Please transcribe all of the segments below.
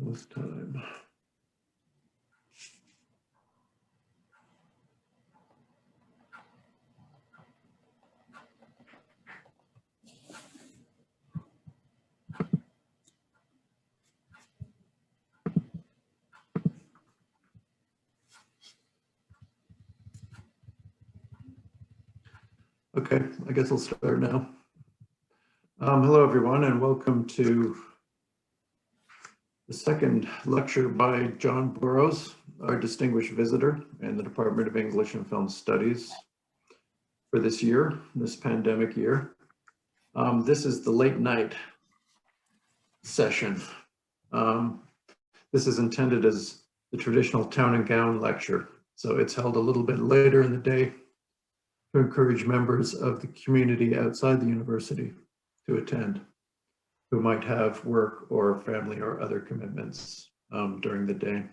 This time. Okay, I guess I'll start now. Hello, everyone, and welcome to the second lecture by John Burroughs, our distinguished visitor in the Department of English and Film Studies for this year, this pandemic year. This is the late night session. This is intended as the traditional town and gown lecture, so it's held a little bit later in the day to encourage members of the community outside the university to attend, who might have work or family or other commitments during the day.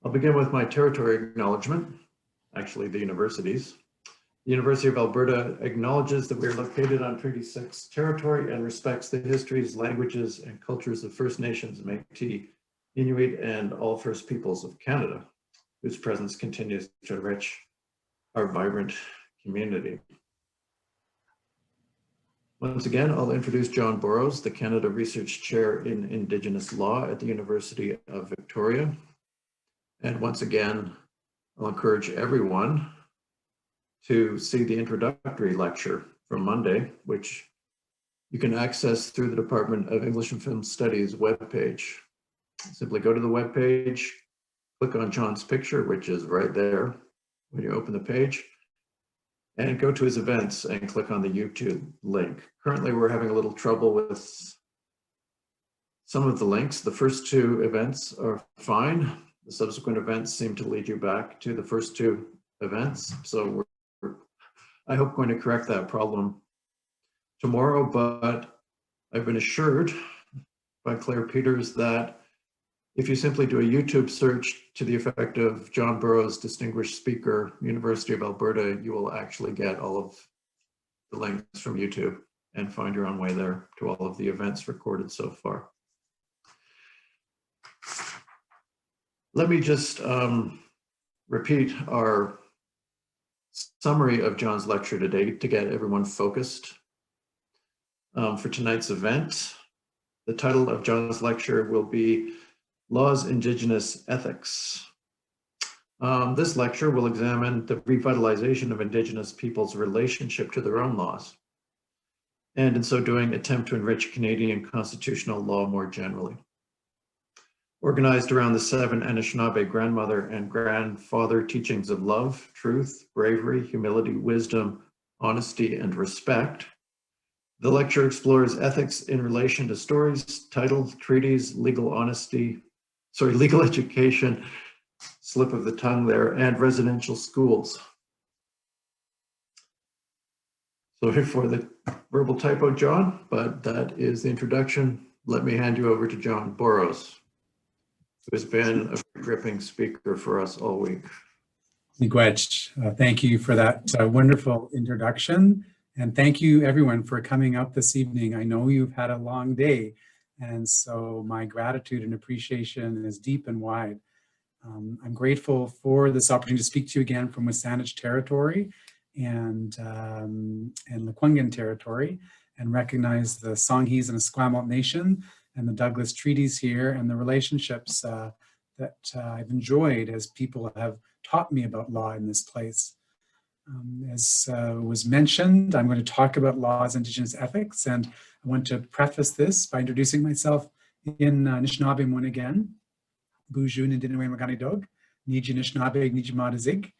I'll begin with my territory acknowledgement, actually the university's. The University of Alberta acknowledges that we are located on Treaty 6 territory and respects the histories, languages, and cultures of First Nations, Métis, Inuit, and all First Peoples of Canada, whose presence continues to enrich our vibrant community. Once again, I'll introduce John Burroughs, the Canada Research Chair in Indigenous Law at the University of Victoria. And once again, I'll encourage everyone to see the introductory lecture from Monday, which you can access through the Department of English and Film Studies webpage. Simply go to the webpage, click on John's picture, which is right there when you open the page, and go to his events and click on the YouTube link. Currently, we're having a little trouble with some of the links. The first two events are fine. The subsequent events seem to lead you back to the first two events. So we're, I hope, going to correct that problem tomorrow, but I've been assured by Claire Peters that if you simply do a YouTube search to the effect of John Burroughs, distinguished speaker, University of Alberta, you will actually get all of the links from YouTube and find your own way there to all of the events recorded so far. Let me just repeat our summary of John's lecture today to get everyone focused for tonight's event. The title of John's lecture will be Laws, Indigenous Ethics. This lecture will examine the revitalization of Indigenous people's relationship to their own laws, and in so doing, attempt to enrich Canadian constitutional law more generally. Organized around the 7 Anishinabe grandmother and grandfather teachings of love, truth, bravery, humility, wisdom, honesty, and respect, the lecture explores ethics in relation to stories, titles, treaties, legal education, slip of the tongue there, and residential schools. Sorry for the verbal typo, John, but that is the introduction. Let me hand you over to John Burroughs, who has been a gripping speaker for us all week. Miigwech, thank you for that wonderful introduction. And thank you everyone for coming out this evening. I know you've had a long day, and so my gratitude and appreciation is deep and wide. I'm grateful for this opportunity to speak to you again from Wasanich territory and Lekwungen territory, and recognize the Songhees and Esquimalt Nation and the Douglas treaties here and the relationships that I've enjoyed as people have taught me about law in this place. As was mentioned, I'm going to talk about laws, Indigenous ethics, and I want to preface this by introducing myself in Anishinaabe one again. Bujun and Dinaway Magani Dog, Niji Anishinaabe, Niji Madazig,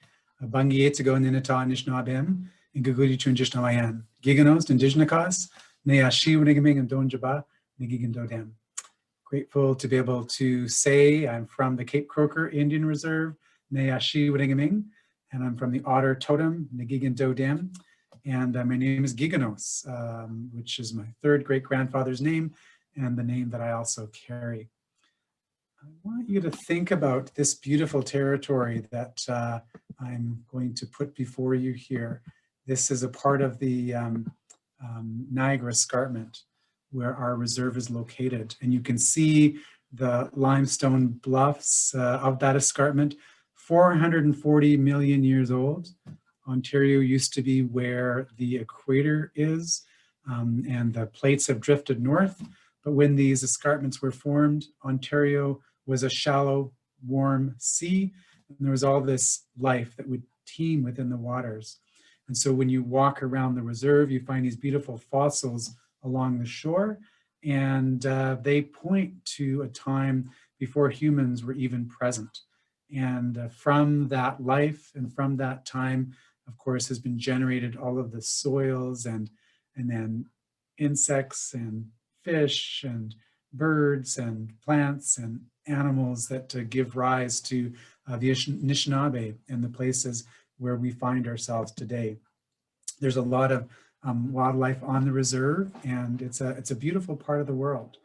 Bangi Etigo Ninata Anishinabem, and Gugudi Chunjishnawayan, Giganos, Indigenakas, Neashi Winigaming and Donjaba, Nigigandodem. Grateful to be able to say I'm from the Cape Croker Indian Reserve, Neashi Winigaming, and I'm from the Otter Totem, Nigigandodem, and my name is Giganos, which is my third great-grandfather's name and the name that I also carry. I want you to think about this beautiful territory that I'm going to put before you here. This is a part of the Niagara Escarpment, where our reserve is located. And you can see the limestone bluffs of that escarpment, 440 million years old. Ontario used to be where the equator is, and the plates have drifted north. But when these escarpments were formed, Ontario was a shallow, warm sea, and there was all this life that would teem within the waters. And so when you walk around the reserve, you find these beautiful fossils along the shore, and they point to a time before humans were even present. And from that life and from that time, of course, has been generated all of the soils and then insects and fish and birds and plants and animals that give rise to the Anishinabe and the places where we find ourselves today. There's a lot of wildlife on the reserve, and it's a beautiful part of the world.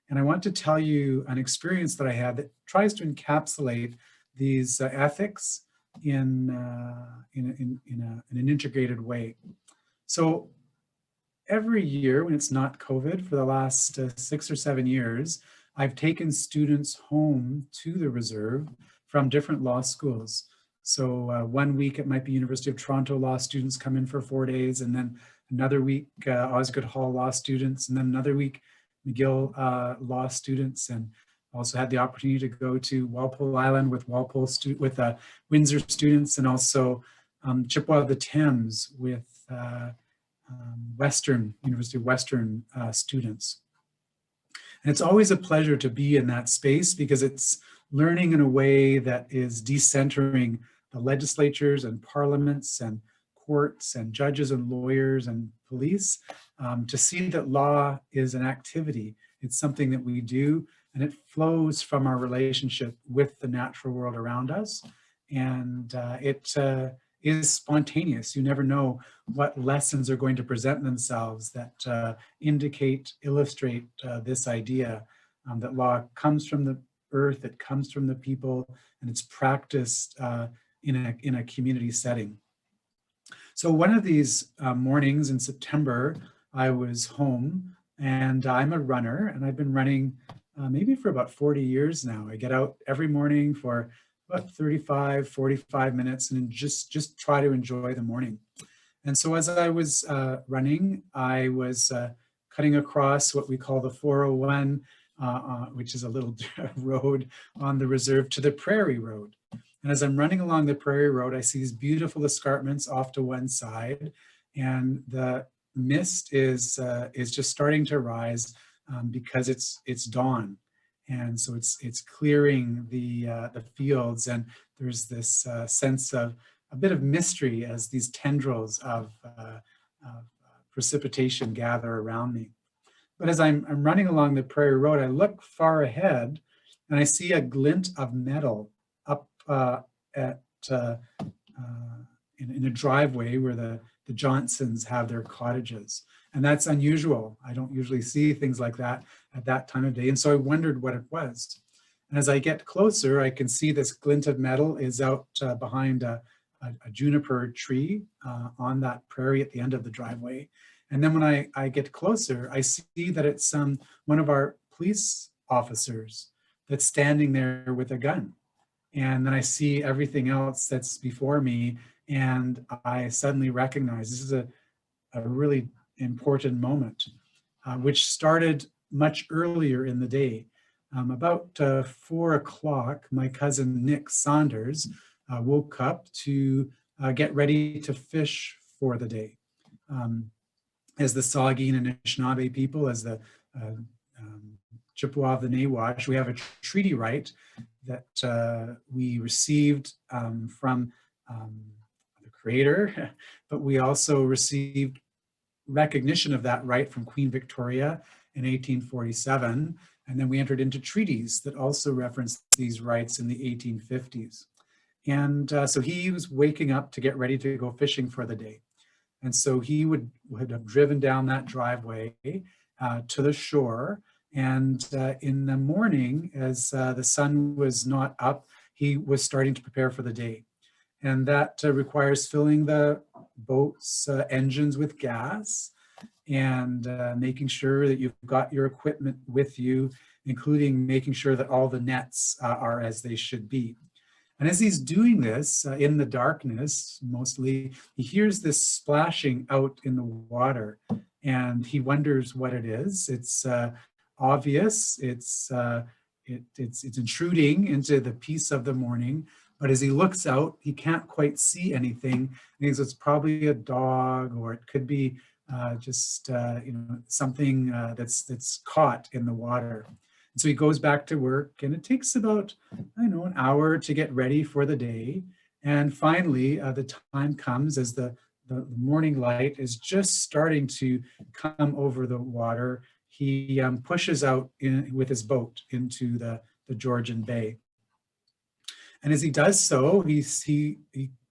And I want to tell you an experience that I had that tries to encapsulate these ethics in an integrated way. So every year when it's not COVID, for the last 6 or 7 years, I've taken students home to the reserve from different law schools. So 1 week it might be University of Toronto law students come in for 4 days, and then another week Osgoode Hall law students, and then another week McGill law students, and also had the opportunity to go to Walpole Island with Windsor students, and also Chippewa of the Thames with University of Western students. And it's always a pleasure to be in that space because it's learning in a way that is decentering the legislatures and parliaments and courts and judges and lawyers and police to see that law is an activity. It's something that we do, and it flows from our relationship with the natural world around us. And it is spontaneous. You never know what lessons are going to present themselves that illustrate this idea that law comes from the earth, it comes from the people, and it's practiced in a community setting. So one of these mornings in September, I was home, and I'm a runner, and I've been running maybe for about 40 years now. I get out every morning for about 35, 45 minutes and just try to enjoy the morning. And so as I was running, I was cutting across what we call the 401, which is a little road on the reserve, to the Prairie Road. And as I'm running along the Prairie Road, I see these beautiful escarpments off to one side, and the mist is just starting to rise because it's dawn. And so it's clearing the fields, and there's this sense of a bit of mystery as these tendrils of precipitation gather around me. But as I'm running along the Prairie Road, I look far ahead, and I see a glint of metal up in a driveway where the Johnsons have their cottages. And that's unusual. I don't usually see things like that at that time of day. And so I wondered what it was. And as I get closer, I can see this glint of metal is out behind a juniper tree on that prairie at the end of the driveway. And then when I get closer, I see that it's one of our police officers that's standing there with a gun. And then I see everything else that's before me, and I suddenly recognize this is a really important moment, which started much earlier in the day. About 4 o'clock, my cousin Nick Saunders woke up to get ready to fish for the day. As the Saugeen and Anishinaabe people, as the Chippewa of the Nawash, we have a treaty right that we received from the Creator, but we also received recognition of that right from Queen Victoria in 1847, and then we entered into treaties that also referenced these rights in the 1850s. And so he was waking up to get ready to go fishing for the day. And so he would have driven down that driveway to the shore. And in the morning, as the sun was not up, he was starting to prepare for the day. And that requires filling the boat's engines with gas. and making sure that you've got your equipment with you, including making sure that all the nets are as they should be. And as he's doing this in the darkness, mostly, he hears this splashing out in the water, and he wonders what it is. It's obvious, it's intruding into the peace of the morning, but as he looks out, he can't quite see anything. And he thinks it's probably a dog, or it could be just something that's caught in the water. And so he goes back to work, and it takes about, an hour to get ready for the day. And finally, the time comes as the morning light is just starting to come over the water. He pushes out with his boat into the Georgian Bay. And as he does so, he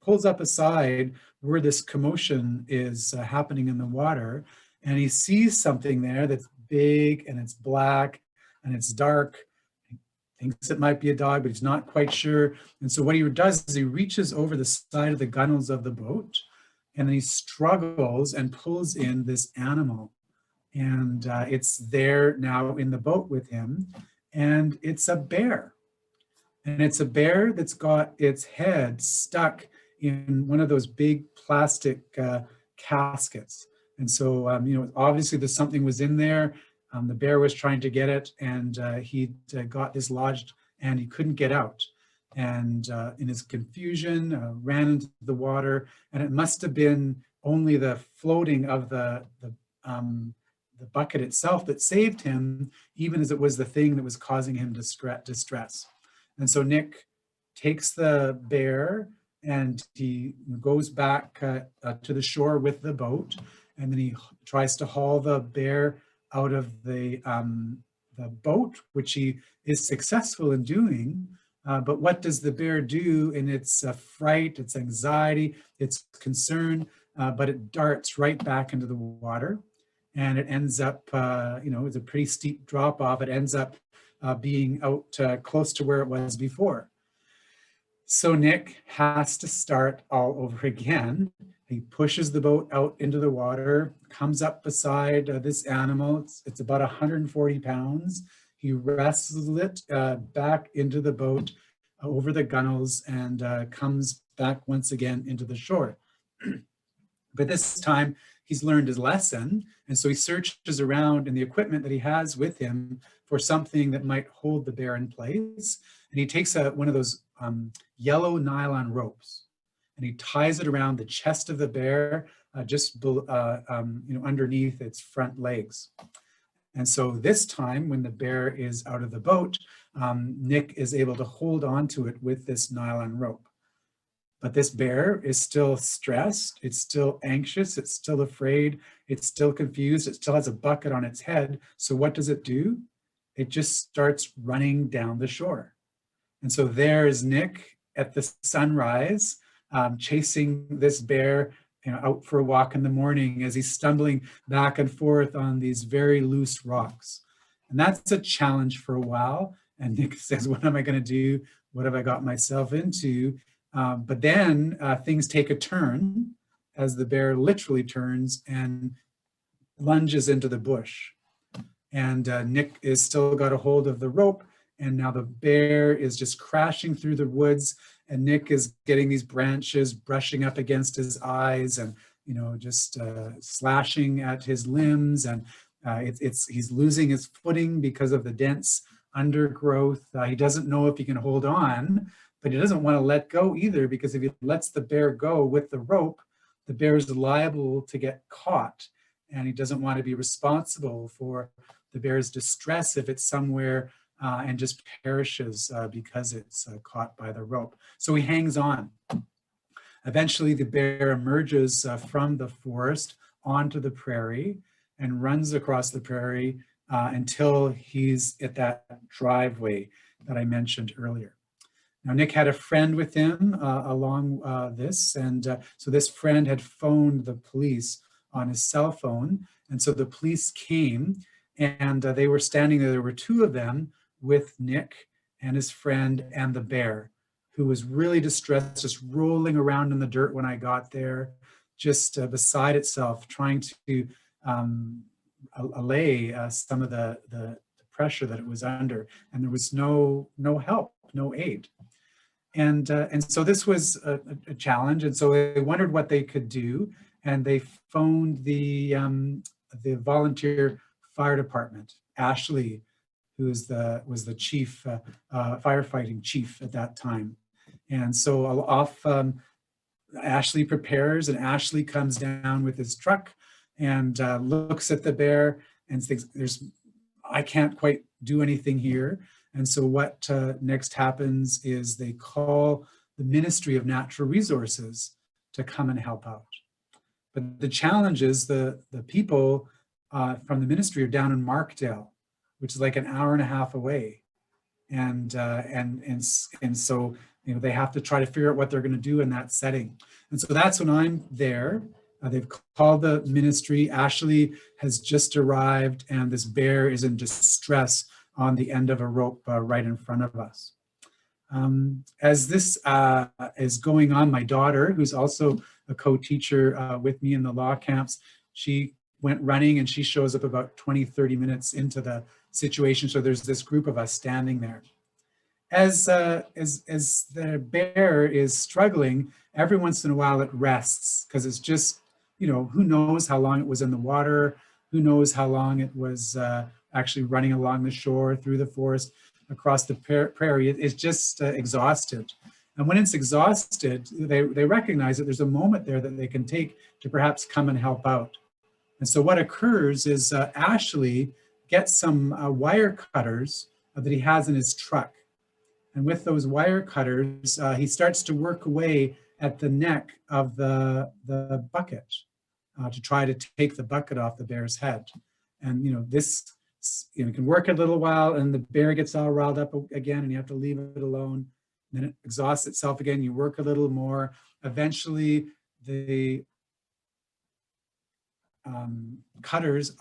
pulls up aside where this commotion is happening in the water, and he sees something there that's big and it's black and it's dark. He thinks it might be a dog, but he's not quite sure. And so what he does is he reaches over the side of the gunnels of the boat, and then he struggles and pulls in this animal. And it's there now in the boat with him, and it's a bear. And it's a bear that's got its head stuck in one of those big plastic caskets. And so, obviously there's something was in there. The bear was trying to get it, and he got dislodged, and he couldn't get out. And in his confusion, ran into the water, and it must have been only the floating of the bucket itself that saved him, even as it was the thing that was causing him distress. And so Nick takes the bear, and he goes back to the shore with the boat, and then he tries to haul the bear out of the boat, which he is successful in doing. But what does the bear do in its fright, its anxiety, its concern? But it darts right back into the water, and it ends up, it's a pretty steep drop off. It ends up being out close to where it was before. So Nick has to start all over again. He pushes the boat out into the water, comes up beside this animal. It's about 140 pounds. He wrestles it back into the boat over the gunnels, and comes back once again into the shore. But this time he's learned his lesson, and so he searches around in the equipment that he has with him for something that might hold the bear in place. And he takes one of those yellow nylon ropes, and he ties it around the chest of the bear, just underneath its front legs. And so this time, when the bear is out of the boat, Nick is able to hold on to it with this nylon rope. But this bear is still stressed, it's still anxious, it's still afraid, it's still confused, it still has a bucket on its head. So what does it do? It just starts running down the shore. And so there is Nick at the sunrise, chasing this bear out for a walk in the morning as he's stumbling back and forth on these very loose rocks. And that's a challenge for a while. And Nick says, what am I going to do? What have I got myself into? But then things take a turn as the bear literally turns and lunges into the bush. And Nick is still got a hold of the rope, and now the bear is just crashing through the woods, and Nick is getting these branches brushing up against his eyes, and just slashing at his limbs, and he's losing his footing because of the dense undergrowth. He doesn't know if he can hold on, but he doesn't want to let go either, because if he lets the bear go with the rope, the bear is liable to get caught, and he doesn't want to be responsible for the bear's distress if it's somewhere and just perishes because it's caught by the rope. So he hangs on. Eventually, the bear emerges from the forest onto the prairie and runs across the prairie until he's at that driveway that I mentioned earlier. Now, Nick had a friend with him along this, and so this friend had phoned the police on his cell phone, and so the police came, and they were standing there. There were two of them with Nick and his friend and the bear, who was really distressed, just rolling around in the dirt when I got there, just beside itself, trying to allay some of the pressure that it was under, and there was no help, no aid. And so this was a challenge, and so they wondered what they could do, and they phoned the volunteer fire department. Ashley, who was the chief firefighting chief at that time, and so off Ashley prepares, and Ashley comes down with his truck and looks at the bear and thinks, I can't quite do anything here. And so what next happens is they call the Ministry of Natural Resources to come and help out. But the challenge is the people from the ministry are down in Markdale, which is like an hour and a half away. And so they have to try to figure out what they're going to do in that setting. And so that's when I'm there. They've called the ministry. Ashley has just arrived, and this bear is in distress on the end of a rope right in front of us. As this is going on, my daughter, who's also a co-teacher with me in the law camps, she went running, and she shows up about 20, 30 minutes into the situation. So there's this group of us standing there. As the bear is struggling, every once in a while it rests, because it's just, who knows how long it was in the water, who knows how long it was actually running along the shore, through the forest, across the prairie. It's just exhausted. And when it's exhausted, they recognize that there's a moment there that they can take to perhaps come and help out. And so what occurs is Ashley gets some wire cutters that he has in his truck. And with those wire cutters, he starts to work away at the neck of the bucket to try to take the bucket off the bear's head. And this can work a little while, and the bear gets all riled up again, and you have to leave it alone. Then it exhausts itself again. You work a little more. Eventually, the cutters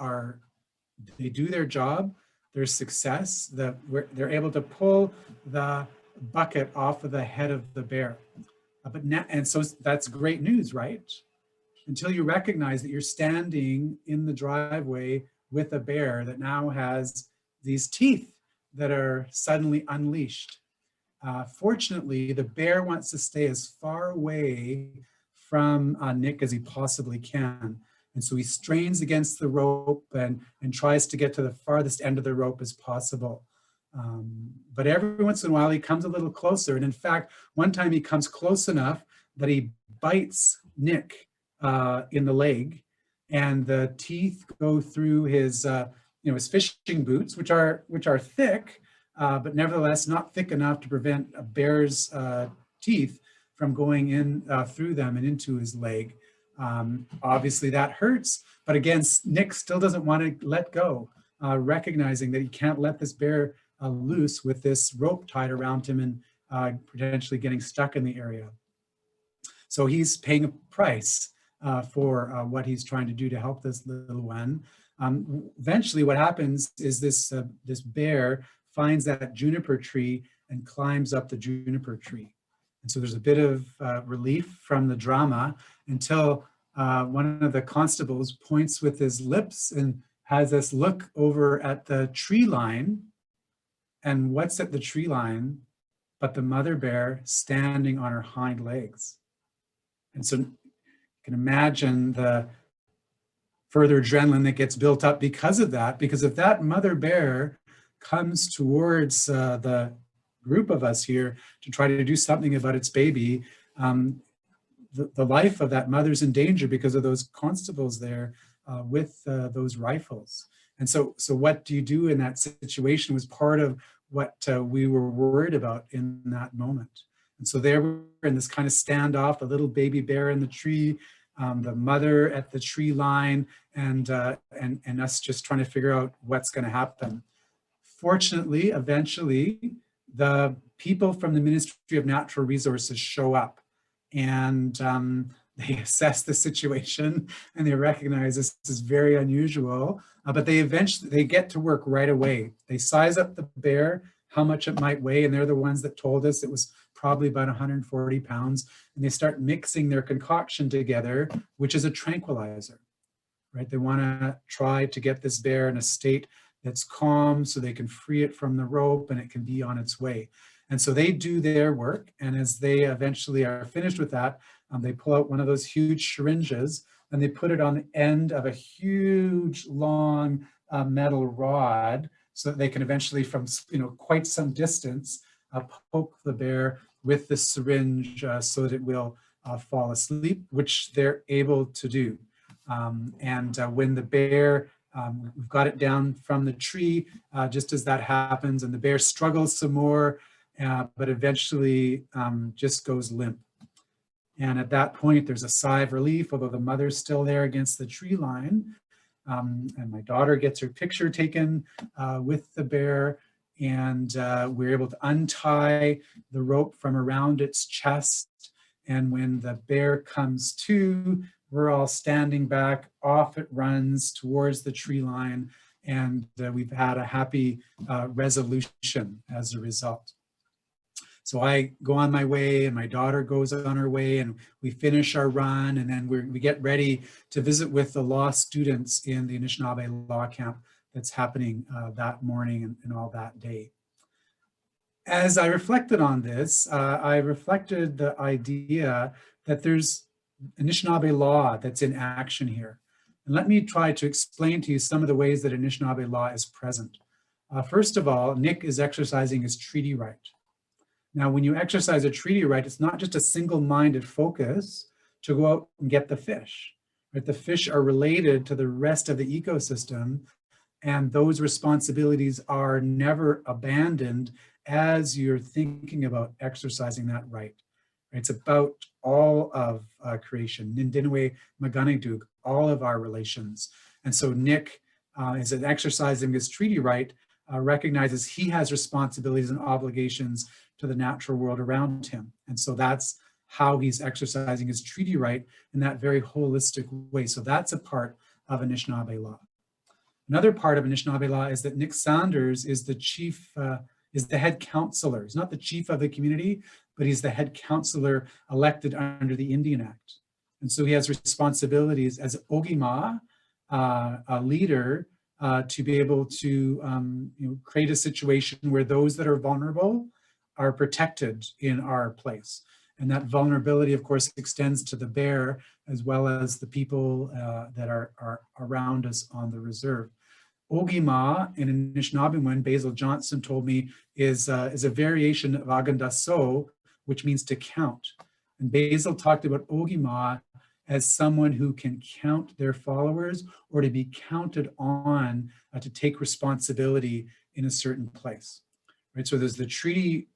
they do their job. There's success. They're able to pull the bucket off of the head of the bear. And so that's great news, right? Until you recognize that you're standing in the driveway with a bear that now has these teeth that are suddenly unleashed. Fortunately, the bear wants to stay as far away from Nick as he possibly can. And so he strains against the rope and tries to get to the farthest end of the rope as possible. But every once in a while, he comes a little closer. And in fact, one time he comes close enough that he bites Nick in the leg, and the teeth go through his fishing boots, which are thick, but nevertheless not thick enough to prevent a bear's teeth from going in through them and into his leg. Obviously that hurts, but again, Nick still doesn't want to let go, recognizing that he can't let this bear loose with this rope tied around him and potentially getting stuck in the area. So he's paying a price for what he's trying to do to help this little one. Eventually what happens is this bear finds that juniper tree and climbs up the juniper tree. And so there's a bit of relief from the drama until one of the constables points with his lips and has us look over at the tree line. And what's at the tree line but the mother bear standing on her hind legs? And so you can imagine the further adrenaline that gets built up because of that, because if that mother bear comes towards the group of us here to try to do something about its baby, the life of that mother's in danger because of those constables there with those rifles. And so what do you do in that situation was part of what we were worried about in that moment. And so there we're in this kind of standoff, the little baby bear in the tree, the mother at the tree line, and us just trying to figure out what's going to happen. Fortunately, eventually, the people from the Ministry of Natural Resources show up, and they assess the situation, and they recognize this is very unusual, but they get to work right away. They size up the bear, how much it might weigh, and they're the ones that told us it was probably about 140 pounds, and they start mixing their concoction together, which is a tranquilizer. right? They want to try to get this bear in a state that's calm so they can free it from the rope and it can be on its way. And so they do their work, and as they eventually are finished with that, they pull out one of those huge syringes and they put it on the end of a huge long metal rod so that they can eventually, from quite some distance, poke the bear with the syringe so that it will fall asleep, which they're able to do. And when the bear, we've got it down from the tree, just as that happens, and the bear struggles some more, but eventually just goes limp. And at that point, there's a sigh of relief, although the mother's still there against the tree line. And my daughter gets her picture taken with the bear, and we're able to untie the rope from around its chest. And when the bear comes to, we're all standing back, off it runs towards the tree line, and we've had a happy resolution as a result. So I go on my way and my daughter goes on her way, and we finish our run, and then we get ready to visit with the law students in the Anishinaabe law camp that's happening that morning and all that day. As I reflected on this, I reflected the idea that there's Anishinaabe law that's in action here. And let me try to explain to you some of the ways that Anishinaabe law is present. First of all, Nick is exercising his treaty right. Now, when you exercise a treaty right, it's not just a single-minded focus to go out and get the fish. Right? The fish are related to the rest of the ecosystem, and those responsibilities are never abandoned as you're thinking about exercising that right. It's about all of creation, Nindinwe Maganidug, all of our relations. And so Nick, as in exercising his treaty right, recognizes he has responsibilities and obligations to the natural world around him. And so that's how he's exercising his treaty right in that very holistic way. So that's a part of Anishinaabe law. Another part of Anishinaabe law is that Nick Saunders is the chief, is the head counselor. He's not the chief of the community, but he's the head counselor elected under the Indian Act. And so he has responsibilities as Ogima, a leader, to be able to create a situation where those that are vulnerable are protected in our place. And that vulnerability, of course, extends to the bear as well as the people that are around us on the reserve. Ogima in Anishinaabe, Basil Johnson told me, is a variation of Agandaso, which means to count. And Basil talked about Ogima as someone who can count their followers or to be counted on to take responsibility in a certain place. Right? So there's the treaty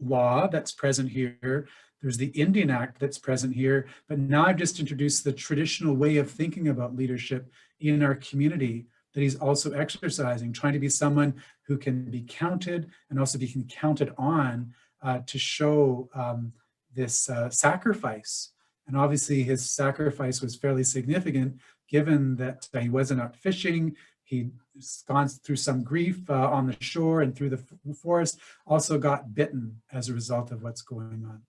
law that's present here. There's the Indian Act that's present here. But now I've just introduced the traditional way of thinking about leadership in our community that he's also exercising, trying to be someone who can be counted and also be counted on to show this sacrifice. And obviously his sacrifice was fairly significant given that he wasn't out fishing. He'd gone through some grief on the shore and through the forest, also got bitten as a result of what's going on.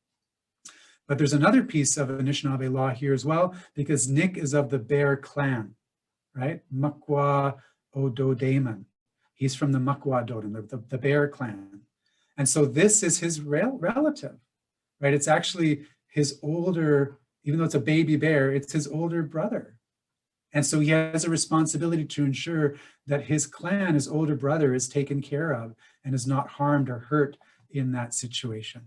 But there's another piece of Anishinaabe law here as well, because Nick is of the Bear clan, right? Makwa Ododaman. He's from the Makwa Dodan, the Bear clan. And so this is his relative, right? It's actually his older, even though it's a baby bear, it's his older brother. And so he has a responsibility to ensure that his clan, his older brother, is taken care of and is not harmed or hurt in that situation.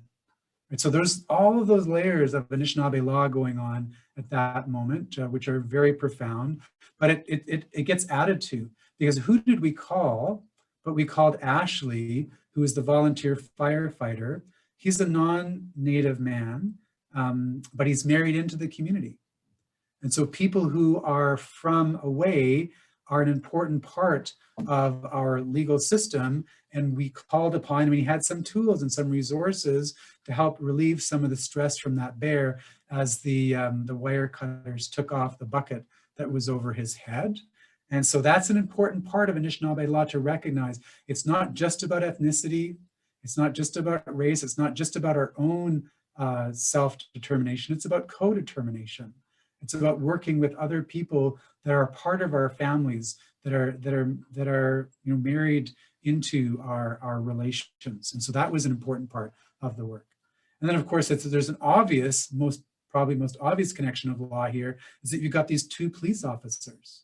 Right? So there's all of those layers of Anishinaabe law going on at that moment, which are very profound, but it gets added to, because who did we call? But we called Ashley, who is the volunteer firefighter. He's a non-native man, but he's married into the community. And so people who are from away are an important part of our legal system. And we called upon him, and he had some tools and some resources to help relieve some of the stress from that bear as the wire cutters took off the bucket that was over his head. And so that's an important part of Anishinaabe law to recognize. It's not just about ethnicity. It's not just about race. It's not just about our own self-determination. It's about co-determination. It's about working with other people that are part of our families, that are married into our relations. And so that was an important part of the work. And then of course, there's an obvious, probably most obvious connection of law here, is that you've got these two police officers.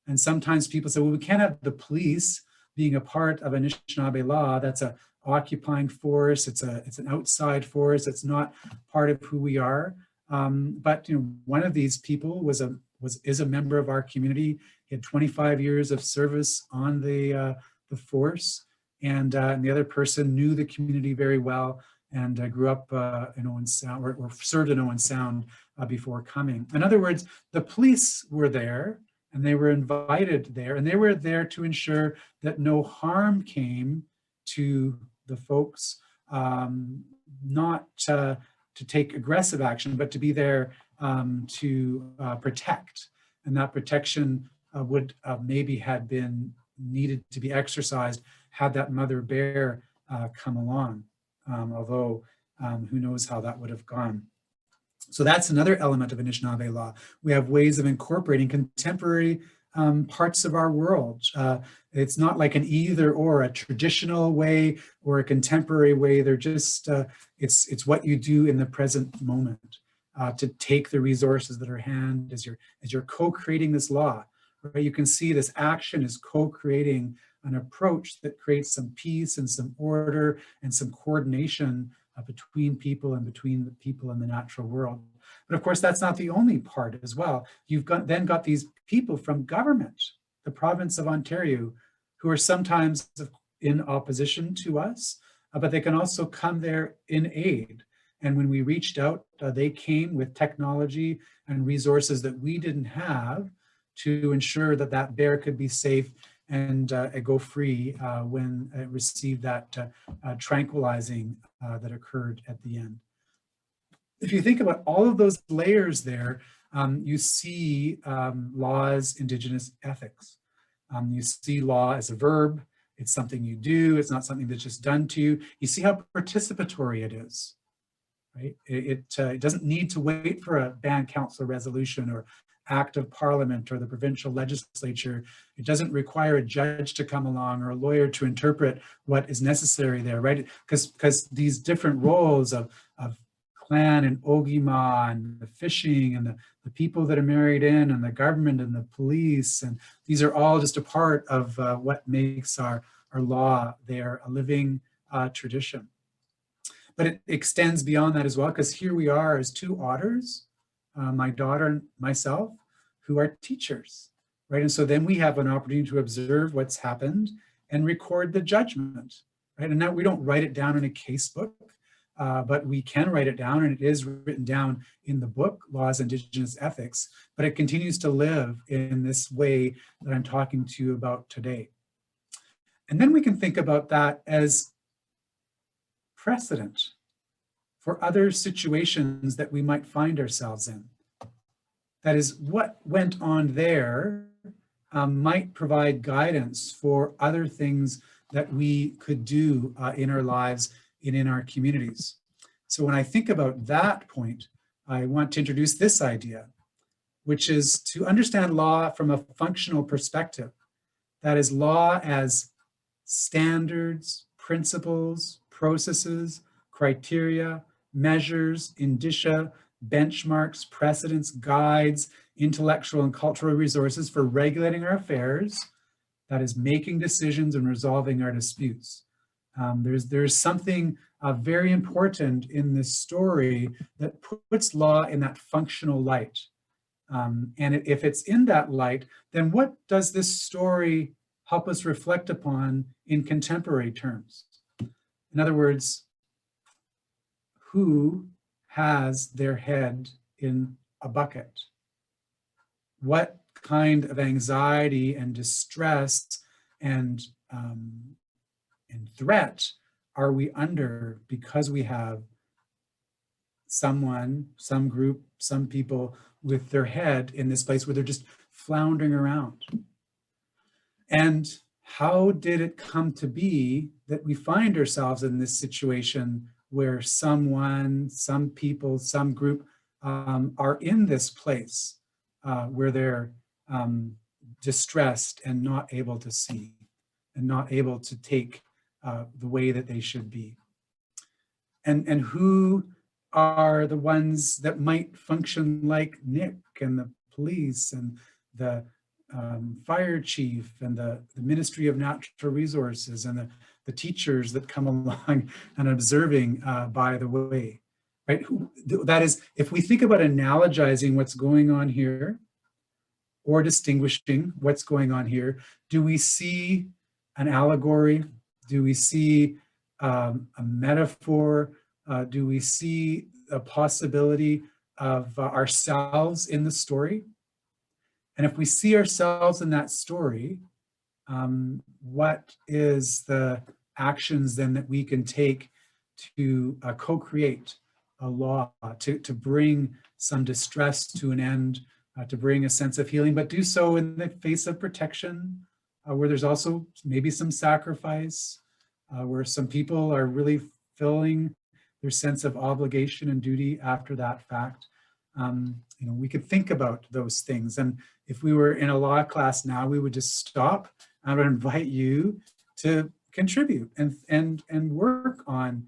And sometimes people say, well, we can't have the police being a part of Anishinaabe law. That's a occupying force. It's an outside force. It's not part of who we are. But one of these people is a member of our community. He had 25 years of service on the force, and the other person knew the community very well and grew up in Owen Sound, or served in Owen Sound before coming. In other words, the police were there, and they were invited there, and they were there to ensure that no harm came to the folks, not to take aggressive action, but to be there to protect. And that protection would maybe had been needed to be exercised had that mother bear come along, although who knows how that would have gone. So that's another element of Anishinaabe law. We have ways of incorporating contemporary parts of our world. It's not like an either or, a traditional way or a contemporary way. They're just, it's what you do in the present moment to take the resources that are at hand as you're co-creating this law. Right? You can see this action is co-creating an approach that creates some peace and some order and some coordination between people and between the people in the natural world. But of course, that's not the only part as well. You've then got these people from government, the province of Ontario, who are sometimes in opposition to us, but they can also come there in aid. And when we reached out, they came with technology and resources that we didn't have to ensure that that bear could be safe and go free when it received that tranquilizing that occurred at the end. If you think about all of those layers there, you see law's Indigenous ethics. You see law as a verb. It's something you do. It's not something that's just done to you. You see how participatory it is, right? It doesn't need to wait for a band council resolution or act of parliament or the provincial legislature. It doesn't require a judge to come along or a lawyer to interpret what is necessary there, right? Because these different roles of clan and Ogima and the fishing and the people that are married in and the government and the police, and these are all just a part of what makes our law there a living tradition. But it extends beyond that as well, because here we are as two otters, my daughter and myself, who are teachers, right? And so then we have an opportunity to observe what's happened and record the judgment, right? And now we don't write it down in a casebook, but we can write it down, and it is written down in the book, Laws Indigenous Ethics, but it continues to live in this way that I'm talking to you about today. And then we can think about that as precedent for other situations that we might find ourselves in. That is, what went on there might provide guidance for other things that we could do in our lives and in our communities. So when I think about that point, I want to introduce this idea, which is to understand law from a functional perspective. That is, law as standards, principles, processes, criteria, measures, indicia, benchmarks, precedents, guides, intellectual and cultural resources for regulating our affairs, that is, making decisions and resolving our disputes. There's something very important in this story that puts law in that functional light. And if it's in that light, then what does this story help us reflect upon in contemporary terms? In other words, who has their head in a bucket? What kind of anxiety and distress and threat are we under because we have someone, some group, some people with their head in this place where they're just floundering around? And how did it come to be that we find ourselves in this situation where someone, some people, some group are in this place where they're distressed and not able to see and not able to take the way that they should be. And who are the ones that might function like Nick and the police and the fire chief and the Ministry of Natural Resources and the teachers that come along and observing by the way, right? That is, if we think about analogizing what's going on here or distinguishing what's going on here, do we see an allegory? Do we see a metaphor? Do we see a possibility of ourselves in the story? And if we see ourselves in that story, what is the actions then that we can take to co-create a law, to bring some distress to an end, to bring a sense of healing, but do so in the face of protection, where there's also maybe some sacrifice, where some people are really filling their sense of obligation and duty after that fact. You know, we could think about those things. And if we were in a law class now, we would just stop. I would invite you to contribute and work on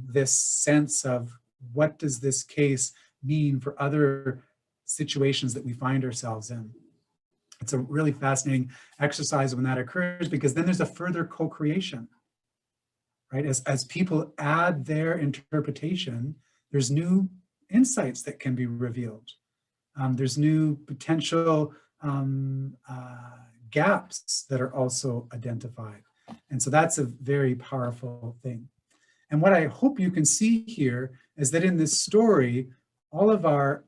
this sense of what does this case mean for other situations that we find ourselves in. It's a really fascinating exercise when that occurs, because then there's a further co-creation, right? As people add their interpretation, there's new insights that can be revealed. There's new potential gaps that are also identified. And so that's a very powerful thing. And what I hope you can see here is that in this story, all of our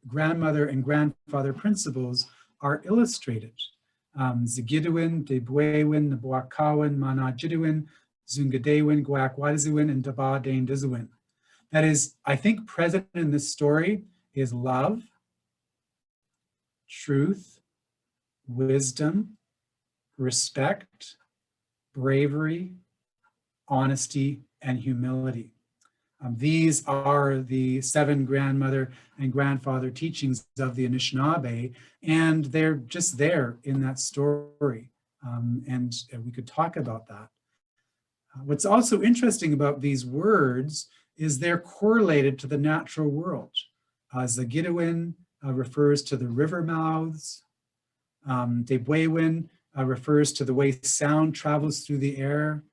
grandmother and grandfather principles are illustrated. Zigidwin, Debwewin, Nabuakawin, Manajidwin, Zungadewin, Guakwadiziwin, and Daba Dane Dizuwin. That is, I think present in this story is love, truth, wisdom, respect, bravery, honesty, and humility. These are the 7 grandmother and grandfather teachings of the Anishinaabe, and they're just there in that story. And we could talk about that. What's also interesting about these words is they're correlated to the natural world. Zagidawin refers to the river mouths. Debwewin refers to the way sound travels through the air.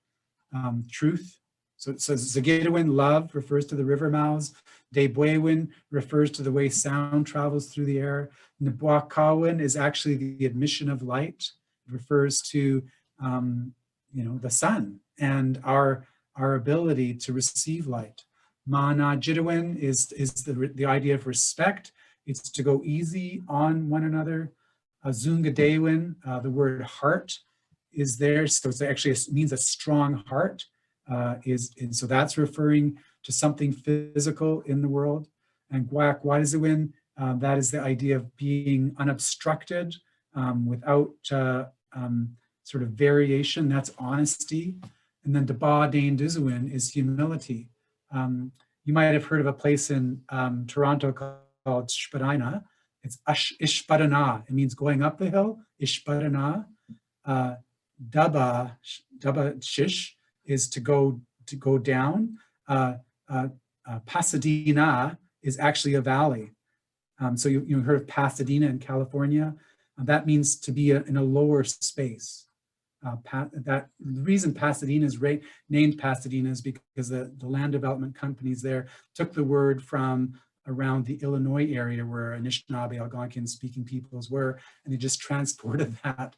Truth. So Zagidawin, love, refers to the river mouths. Debwewin refers to the way sound travels through the air. Nabuakawin is actually the admission of light. It refers to the sun and our ability to receive light. Mana Jidawin is the idea of respect. It's to go easy on one another. Zungadewin, the word heart, is there. So it actually means a strong heart. So that's referring to something physical in the world. And Guakwadiziwin, that is the idea of being unobstructed, without sort of variation. That's honesty. And then Daba Dane Dizuwin is humility. You might have heard of a place in Toronto called Shpadina. It's Ishpadana. It means going up the hill. Ishpadana. Daba Shish is to go down. Pasadena is actually a valley. So you heard of Pasadena in California. That means to be in a lower space. The reason Pasadena is named Pasadena is because the land development companies there took the word from around the Illinois area where Anishinaabe, Algonquin speaking peoples were, and they just transported that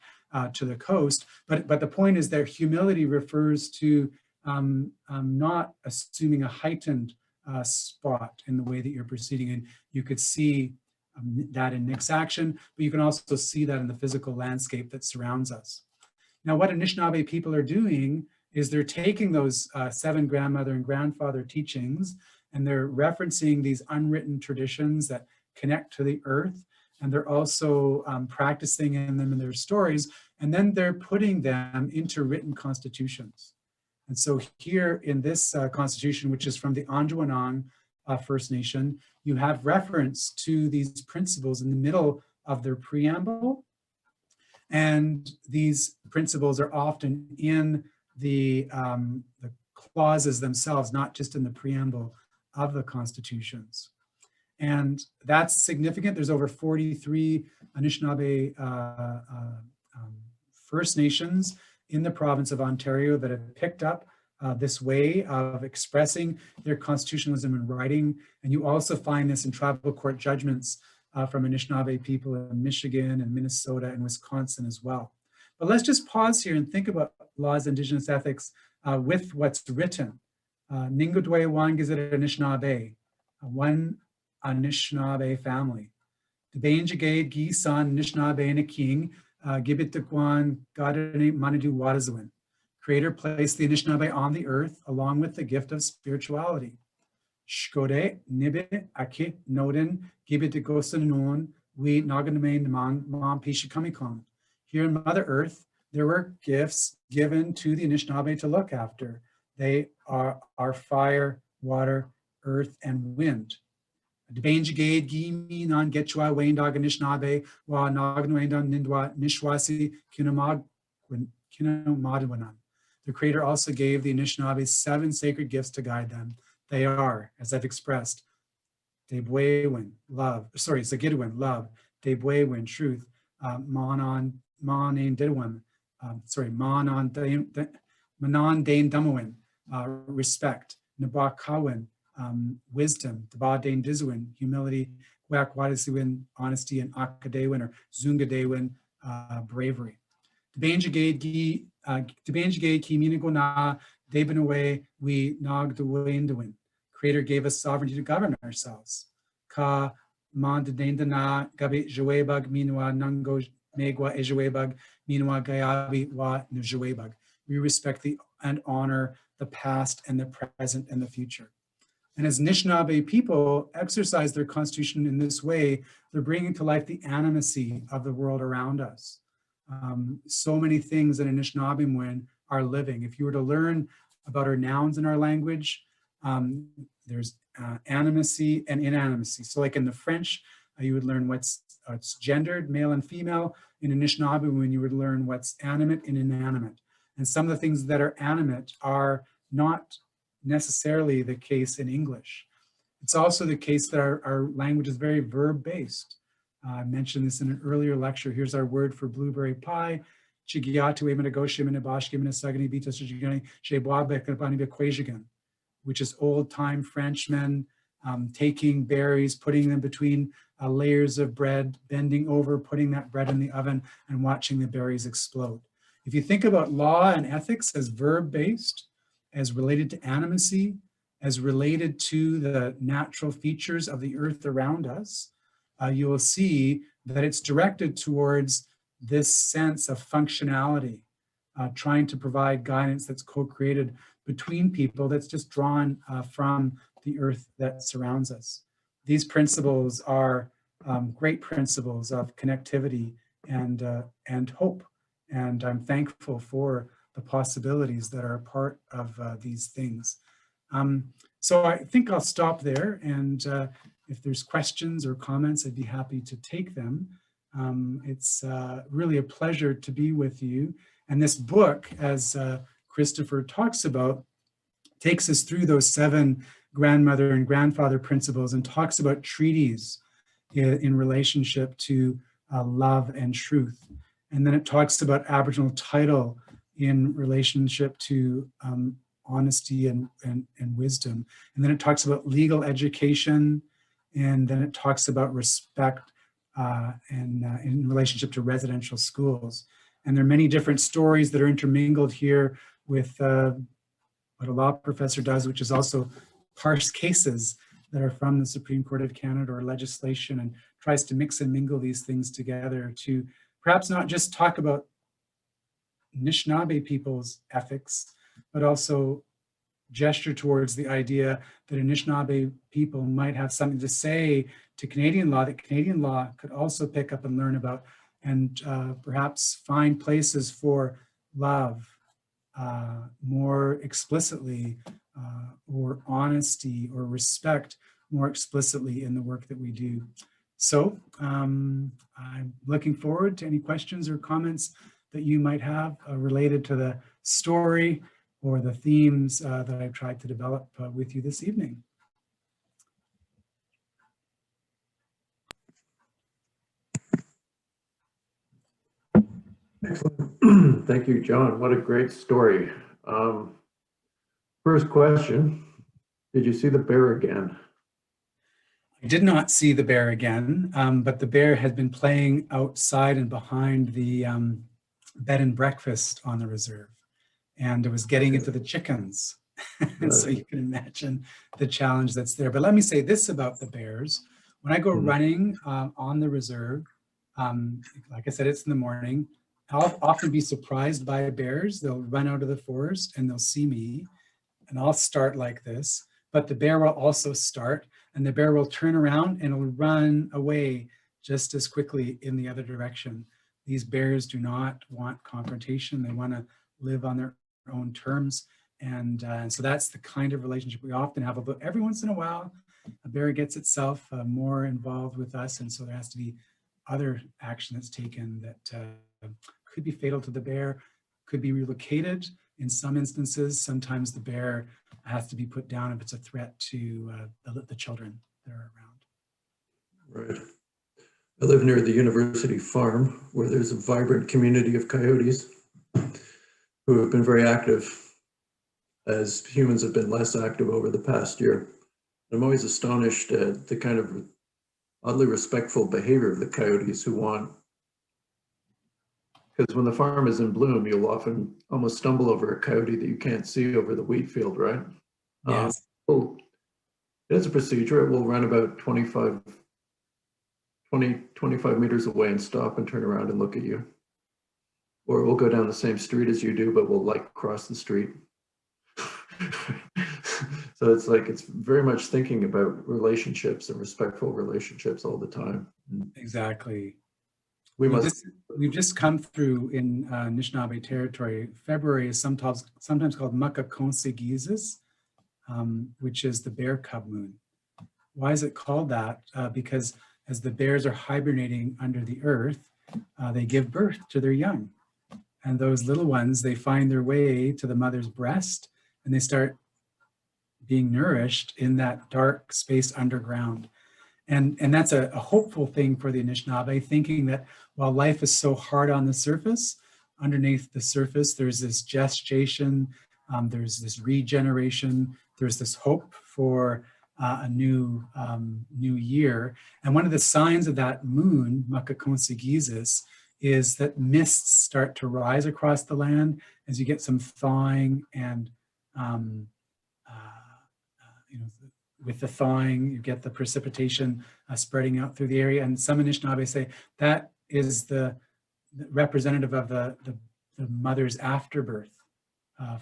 to the coast. But the point is their humility refers to not assuming a heightened spot in the way that you're proceeding. And you could see that in Nick's action, but you can also see that in the physical landscape that surrounds us. Now, what Anishinaabe people are doing is they're taking those 7 grandmother and grandfather teachings, and they're referencing these unwritten traditions that connect to the earth, and they're also practicing in them in their stories, and then they're putting them into written constitutions. And so here in this constitution, which is from the Anjuanang First Nation, you have reference to these principles in the middle of their preamble. And these principles are often in the clauses themselves, not just in the preamble of the constitutions. And that's significant. There's over 43 Anishinaabe First Nations in the province of Ontario that have picked up this way of expressing their constitutionalism in writing. And you also find this in tribal court judgments from Anishinaabe people in Michigan and Minnesota and Wisconsin as well. But let's just pause here and think about laws of Indigenous ethics with what's written. Ningodwe Wangizit Anishinaabe, one Anishinaabe family. The Bainjagade Gisan Anishinaabe and a king, Gibitakwan Gadane Manadu Wadazwin. Creator placed the Anishinaabe on the earth along with the gift of spirituality. Shkode, Nibit, Akit, Noden, Gibitikosanon, we Naganame Namang, Mam Pishikamikon. Here in Mother Earth, there were gifts given to the Anishinaabe to look after. They are fire, water, earth, and wind. Debanjagade, Gimi, Non Getchwa, Wayne Dog, Anishinaabe, Wa Nagan Wayndan, Nindwa, Nishwasi, Kinamadwanan. The Creator also gave the Anishinaabe 7 sacred gifts to guide them. They are, as I've expressed, Debwewin, love, Sagidwin, love, Debwewin, truth, Manan Didwin, Manan Dane Dumawin, respect, Nabakawin, wisdom, Daba Dane Dizwin, humility, Wak Wadisiwin, honesty, and Akadewin or Zungadewin, bravery. Debanjagade ki minigona debenaway we nagdawindawin. Creator gave us sovereignty to govern ourselves. Ka mandadendana gabi jawebag minwa nango megwa ejawebag minwa gayabi wa nujawebag. We respect and honor the past and the present and the future. And as Anishinaabe people exercise their constitution in this way, they're bringing to life the animacy of the world around us. So many things that Anishinaabe are living. If you were to learn about our nouns in our language, there's animacy and inanimacy. So like in the French, you would learn what's gendered, male and female. In Anishinaabe, when you would learn what's animate and inanimate. And some of the things that are animate are not necessarily the case in English. It's also the case that our language is very verb-based. I mentioned this in an earlier lecture. Here's our word for blueberry pie. Which is old-time Frenchmen taking berries, putting them between layers of bread, bending over, putting that bread in the oven, and watching the berries explode. If you think about law and ethics as verb-based, as related to animacy, as related to the natural features of the earth around us, you will see that it's directed towards this sense of functionality, trying to provide guidance that's co-created between people that's just drawn from the earth that surrounds us. These principles are great principles of connectivity and hope. And I'm thankful for the possibilities that are a part of these things. So I think I'll stop there, and if there's questions or comments, I'd be happy to take them. It's really a pleasure to be with you. And this book, as Christopher talks about, takes us through those 7 grandmother and grandfather principles and talks about treaties in relationship to love and truth. And then it talks about Aboriginal title in relationship to honesty and wisdom. And then it talks about legal education, and then it talks about respect and in relationship to residential schools. And there are many different stories that are intermingled here with what a law professor does, which is also parse cases that are from the Supreme Court of Canada or legislation, and tries to mix and mingle these things together to perhaps not just talk about Anishinaabe people's ethics, but also gesture towards the idea that Anishinaabe people might have something to say to Canadian law that Canadian law could also pick up and learn about, and perhaps find places for love more explicitly, or honesty or respect more explicitly in the work that we do. So I'm looking forward to any questions or comments that you might have related to the story or the themes that I've tried to develop with you this evening. Excellent. Thank you, John. What a great story. First question, did you see the bear again? I did not see the bear again, but the bear had been playing outside and behind the bed and breakfast on the reserve. And it was getting into the chickens. And so you can imagine the challenge that's there. But let me say this about the bears. When I go running on the reserve, like I said, it's in the morning, I'll often be surprised by bears. They'll run out of the forest and they'll see me, and I'll start like this, but the bear will also start, and the bear will turn around and will run away just as quickly in the other direction. These bears do not want confrontation. They want to live on their own terms. And so that's the kind of relationship we often have. Although every once in a while, a bear gets itself more involved with us. And so there has to be other action that's taken that could be fatal to the bear, could be relocated in some instances. Sometimes the bear has to be put down if it's a threat to the children that are around. Right. I live near the university farm where there's a vibrant community of coyotes who have been very active as humans have been less active over the past year. I'm always astonished at the kind of oddly respectful behavior of the coyotes who want, because when the farm is in bloom, you'll often almost stumble over a coyote that you can't see over the wheat field, right? Yes. It's a procedure. It will run about 25 meters away and stop and turn around and look at you. Or it will go down the same street as you do, but will like cross the street. So it's like, it's very much thinking about relationships and respectful relationships all the time. Exactly. We've just come through in Anishinaabe territory. February is sometimes called Makakonsigizis, which is the bear cub moon. Why is it called that? Because as the bears are hibernating under the earth, they give birth to their young. And those little ones, they find their way to the mother's breast and they start being nourished in that dark space underground. And that's a hopeful thing for the Anishinaabe, thinking that while life is so hard on the surface, underneath the surface, there's this gestation, there's this regeneration, there's this hope for a new year. And one of the signs of that moon, Makakonsigizis, is that mists start to rise across the land as you get some thawing, and with the thawing, you get the precipitation spreading out through the area. And some Anishinaabe say that is the representative of the mother's afterbirth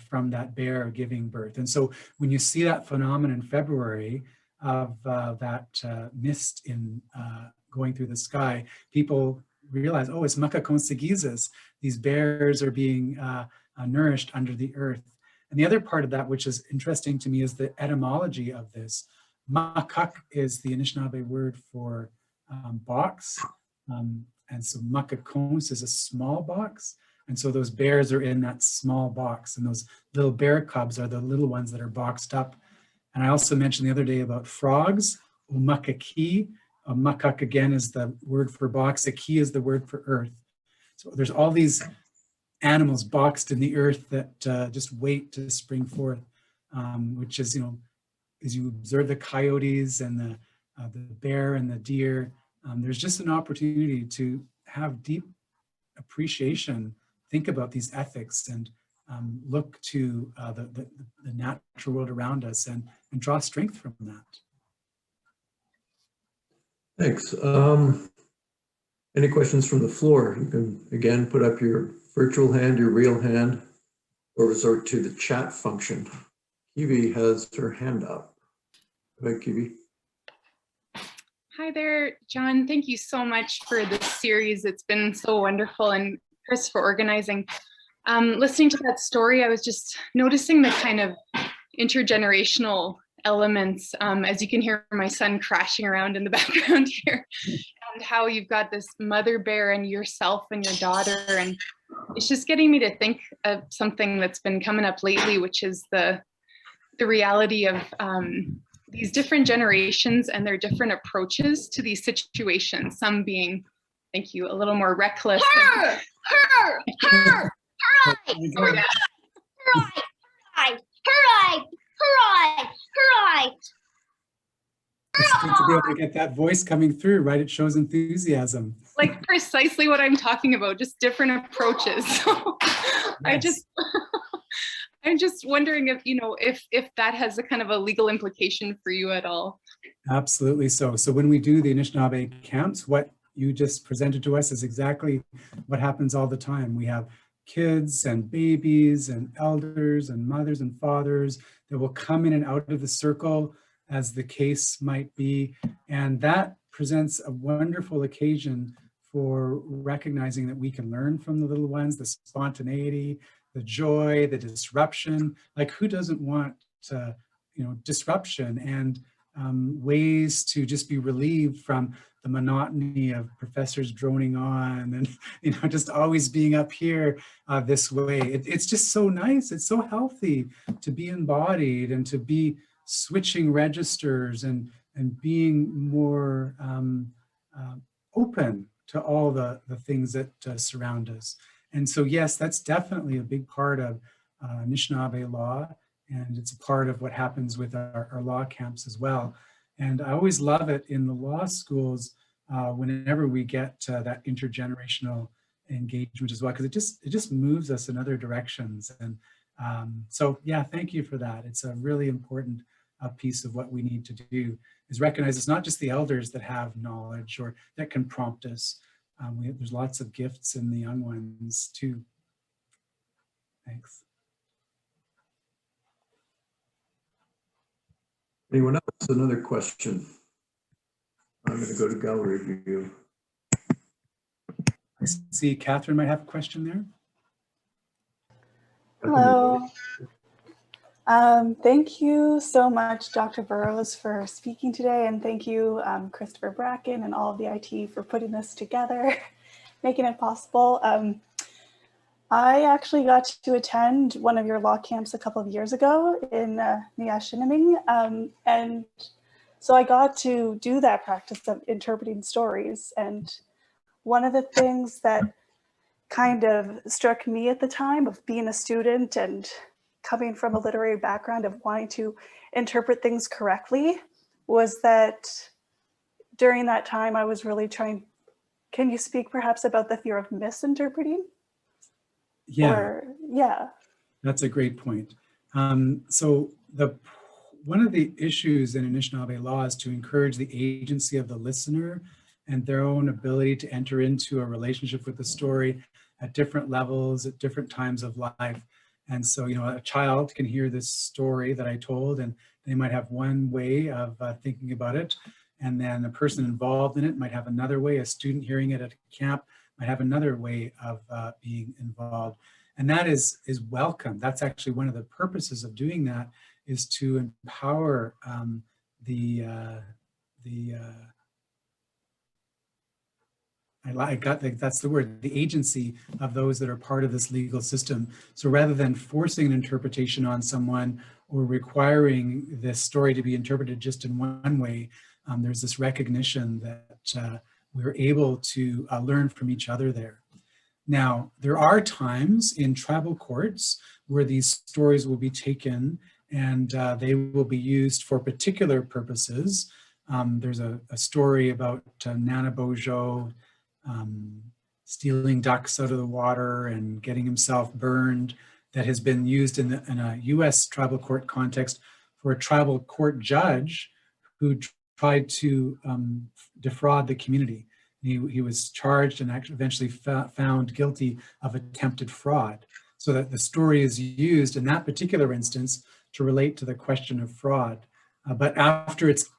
from that bear giving birth. And so when you see that phenomenon in February of that mist in going through the sky, people realize, oh, it's Makakonsigizis. These bears are being nourished under the earth. And the other part of that, which is interesting to me, is the etymology of this. Makak is the Anishinaabe word for box. And so Makakons is a small box. And so those bears are in that small box. And those little bear cubs are the little ones that are boxed up. And I also mentioned the other day about frogs, Umakaki. Makak again is the word for box. A ki is the word for earth. So there's all these animals boxed in the earth that just wait to spring forth, which is, as you observe the coyotes and the bear and the deer, there's just an opportunity to have deep appreciation, think about these ethics, and look to the natural world around us and draw strength from that. Thanks. Any questions from the floor? You can, again, put up your virtual hand, your real hand, or resort to the chat function. Kiwi has her hand up. Go ahead, Kiwi. Hi there, John. Thank you so much for this series. It's been so wonderful, and Chris for organizing. Listening to that story, I was just noticing the kind of intergenerational elements, as you can hear my son crashing around in the background here, and how you've got this mother bear and yourself and your daughter. And it's just getting me to think of something that's been coming up lately, which is the reality of these different generations and their different approaches to these situations. Some being, thank you, a little more reckless. Her, It's good to be able to get that voice coming through, right? It shows enthusiasm. Like precisely what I'm talking about, just different approaches. So Yes. I'm just wondering if, you know, if that has a kind of a legal implication for you at all. Absolutely so. So when we do the Anishinaabe camps, what you just presented to us is exactly what happens all the time. We have kids and babies and elders and mothers and fathers that will come in and out of the circle as the case might be. And that presents a wonderful occasion for recognizing that we can learn from the little ones, the spontaneity, the joy, the disruption. Like, who doesn't want disruption and ways to just be relieved from the monotony of professors droning on and just always being up here this way. It's just so nice. It's so healthy to be embodied and to be switching registers and being more open to all the things that surround us. And so, yes, that's definitely a big part of Anishinaabe law, and it's a part of what happens with our law camps as well. And I always love it in the law schools whenever we get that intergenerational engagement as well, because it just moves us in other directions. And so, yeah, thank you for that. It's a really important piece of what we need to do, is recognize it's not just the elders that have knowledge or that can prompt us. There's lots of gifts in the young ones too. Thanks. Anyone else? Another question? I'm going to go to gallery view. I see Catherine might have a question there. Hello. Thank you so much, Dr. Burrows, for speaking today, and thank you, Christopher Bracken and all of the IT for putting this together, making it possible. I actually got to attend one of your law camps a couple of years ago in Anishinabe, and so I got to do that practice of interpreting stories. And one of the things that kind of struck me at the time of being a student and coming from a literary background of wanting to interpret things correctly was that during that time I was really trying. Can you speak perhaps about the fear of misinterpreting? Yeah, that's a great point. So one of the issues in Anishinaabe law is to encourage the agency of the listener and their own ability to enter into a relationship with the story at different levels, at different times of life. And so, a child can hear this story that I told, and they might have one way of thinking about it. And then a person involved in it might have another way. A student hearing it at a camp might have another way of being involved. And that is welcome. That's actually one of the purposes of doing that, is to empower that's the word, the agency of those that are part of this legal system. So rather than forcing an interpretation on someone or requiring this story to be interpreted just in one way, there's this recognition that we're able to learn from each other there. Now, there are times in tribal courts where these stories will be taken and they will be used for particular purposes. There's a story about Nana Bojo stealing ducks out of the water and getting himself burned, that has been used in a US tribal court context for a tribal court judge who tried to defraud the community. He was charged and actually eventually found guilty of attempted fraud. So that the story is used in that particular instance to relate to the question of fraud. But after it's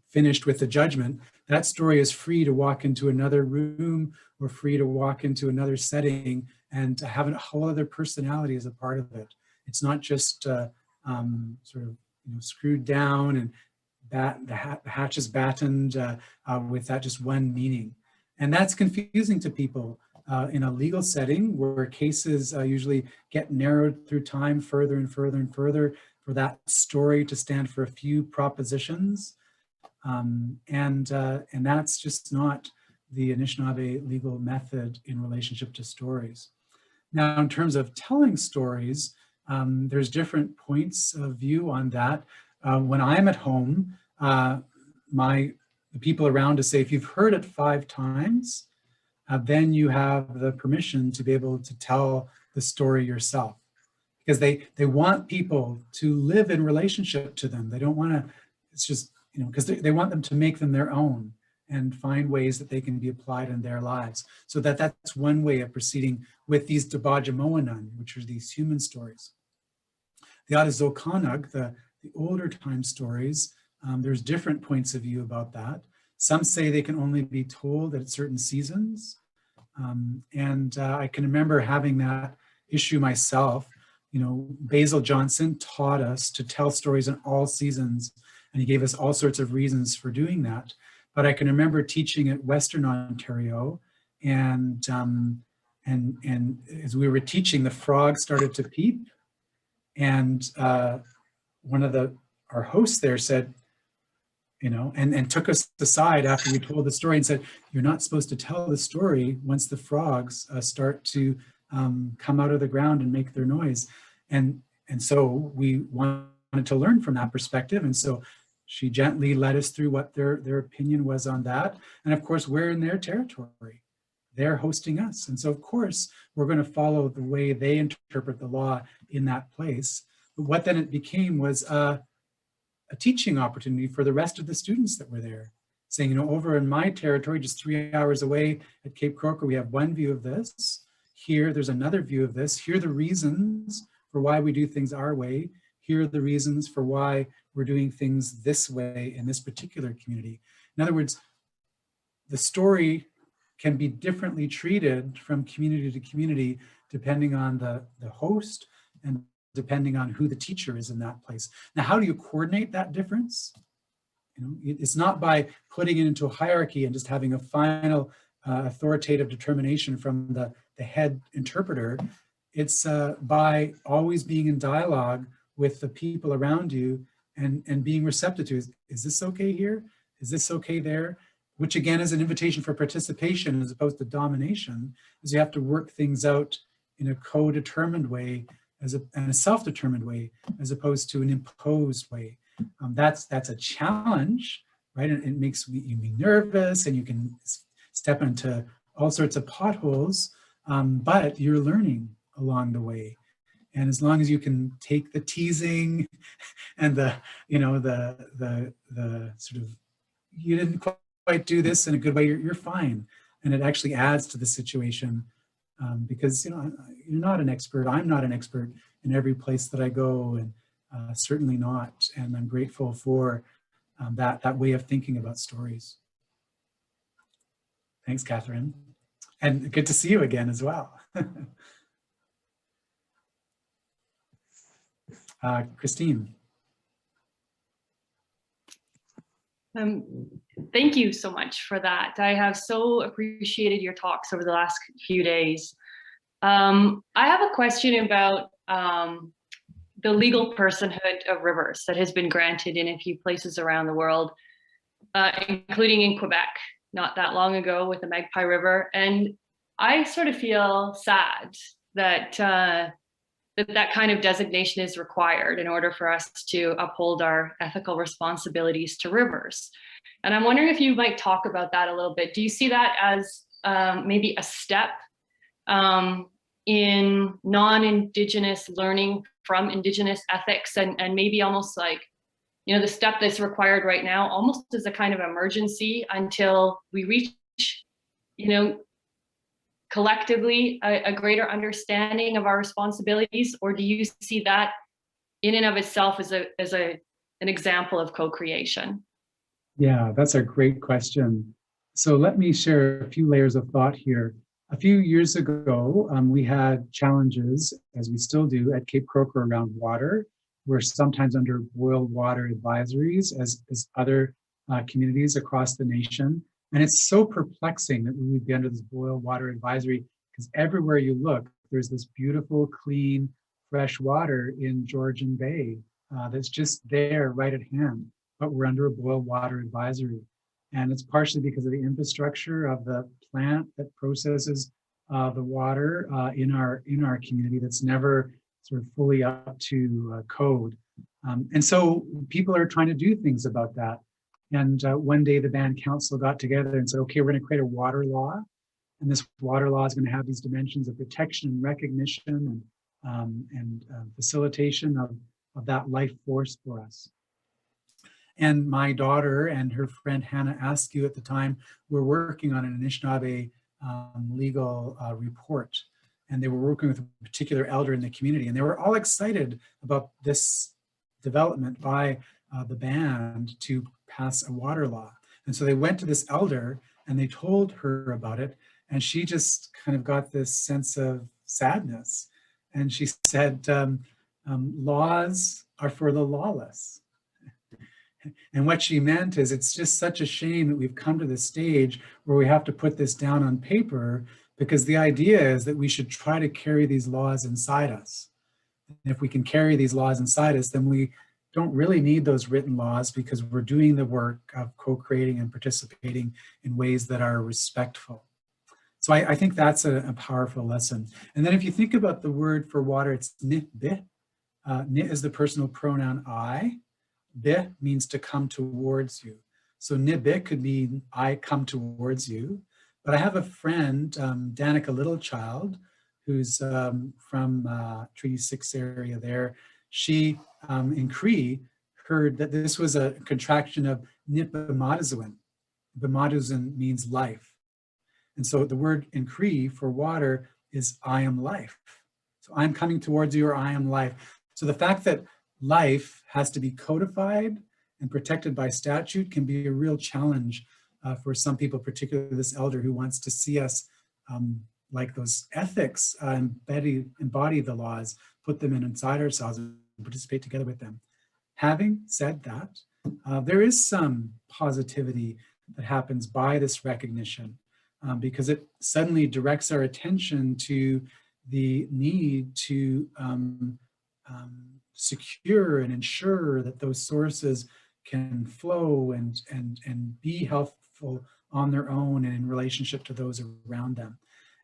finished with the judgment, that story is free to walk into another room or free to walk into another setting and to have a whole other personality as a part of it. It's not just sort of screwed down and the hatches battened with that just one meaning. And that's confusing to people in a legal setting where cases usually get narrowed through time further and further and further for that story to stand for a few propositions. And that's just not the Anishinaabe legal method in relationship to stories. Now, in terms of telling stories, there's different points of view on that. When I'm at home, the people around us say, if you've heard it 5 times, then you have the permission to be able to tell the story yourself. Because they want people to live in relationship to them. They don't want to, it's just, because they want them to make them their own and find ways that they can be applied in their lives. So that's one way of proceeding with these Dabajamoanan, which are these human stories. The Atazokanag, the older time stories, there's different points of view about that. Some say they can only be told at certain seasons. I can remember having that issue myself. Basil Johnson taught us to tell stories in all seasons, and he gave us all sorts of reasons for doing that. But I can remember teaching at Western Ontario, and as we were teaching, the frogs started to peep, and one of our hosts there said, and took us aside after we told the story and said, you're not supposed to tell the story once the frogs start to come out of the ground and make their noise. And so we wanted to learn from that perspective. And so she gently led us through what their opinion was on that. And of course, we're in their territory. They're hosting us. And so of course, we're going to follow the way they interpret the law in that place. But what then it became was a teaching opportunity for the rest of the students that were there, saying, over in my territory, just 3 hours away at Cape Croker, we have one view of this. Here, there's another view of this. Here are the reasons for why we do things our way. Here are the reasons for why we're doing things this way in this particular community. In other words, the story can be differently treated from community to community, depending on the host and depending on who the teacher is in that place. Now, how do you coordinate that difference? It's not by putting it into a hierarchy and just having a final authoritative determination from the head interpreter. It's by always being in dialogue with the people around you and being receptive to, is this okay here? Is this okay there? Which again is an invitation for participation as opposed to domination, is you have to work things out in a co-determined way and a self-determined way, as opposed to an imposed way. That's a challenge, right? And it makes you be nervous, and you can step into all sorts of potholes, but you're learning along the way. And as long as you can take the teasing and the sort of, you didn't quite do this in a good way, you're fine. And it actually adds to the situation because, you're not an expert. I'm not an expert in every place that I go, and certainly not. And I'm grateful for that way of thinking about stories. Thanks, Catherine. And good to see you again as well. Christine. Thank you so much for that. I have so appreciated your talks over the last few days. I have a question about the legal personhood of rivers that has been granted in a few places around the world, including in Quebec, not that long ago with the Magpie River. And I sort of feel sad that that kind of designation is required in order for us to uphold our ethical responsibilities to rivers. And I'm wondering if you might talk about that a little bit. Do you see that as maybe a step in non-Indigenous learning from Indigenous ethics, and maybe almost like, the step that's required right now, almost as a kind of emergency until we reach, collectively a greater understanding of our responsibilities? Or do you see that in and of itself as an example of co-creation? Yeah, that's a great question. So let me share a few layers of thought here. A few years ago, we had challenges, as we still do, at Cape Croker around water. We're sometimes under boil water advisories as other communities across the nation. And it's so perplexing that we would be under this boil water advisory, because everywhere you look, there's this beautiful, clean, fresh water in Georgian Bay that's just there right at hand, but we're under a boil water advisory. And it's partially because of the infrastructure of the plant that processes the water in our community that's never sort of fully up to code. And so people are trying to do things about that. And one day the band council got together and said, okay, we're going to create a water law. And this water law is going to have these dimensions of protection and recognition and facilitation of that life force for us. And my daughter and her friend Hannah Askew at the time were working on an Anishinaabe legal report. And they were working with a particular elder in the community. And they were all excited about this development by the band to pass a water law. And so they went to this elder and they told her about it. And she just kind of got this sense of sadness. And she said, laws are for the lawless. And what she meant is it's just such a shame that we've come to this stage where we have to put this down on paper, because the idea is that we should try to carry these laws inside us. And if we can carry these laws inside us, then we don't really need those written laws, because we're doing the work of co-creating and participating in ways that are respectful. So I think that's a powerful lesson. And then if you think about the word for water, it's nibbe. Ni is the personal pronoun I. Be means to come towards you. So nibbe could mean I come towards you. But I have a friend, Danica Littlechild, who's from Treaty 6 area there. She, in Cree, heard that this was a contraction of nipamadazuin. Bamaduzuin means life. And so the word in Cree for water is I am life. So I'm coming towards you, or I am life. So the fact that life has to be codified and protected by statute can be a real challenge for some people, particularly this elder who wants to see us like those ethics embody the laws, put them inside ourselves and participate together with them. Having said that, there is some positivity that happens by this recognition, because it suddenly directs our attention to the need to secure and ensure that those sources can flow and be helpful on their own and in relationship to those around them.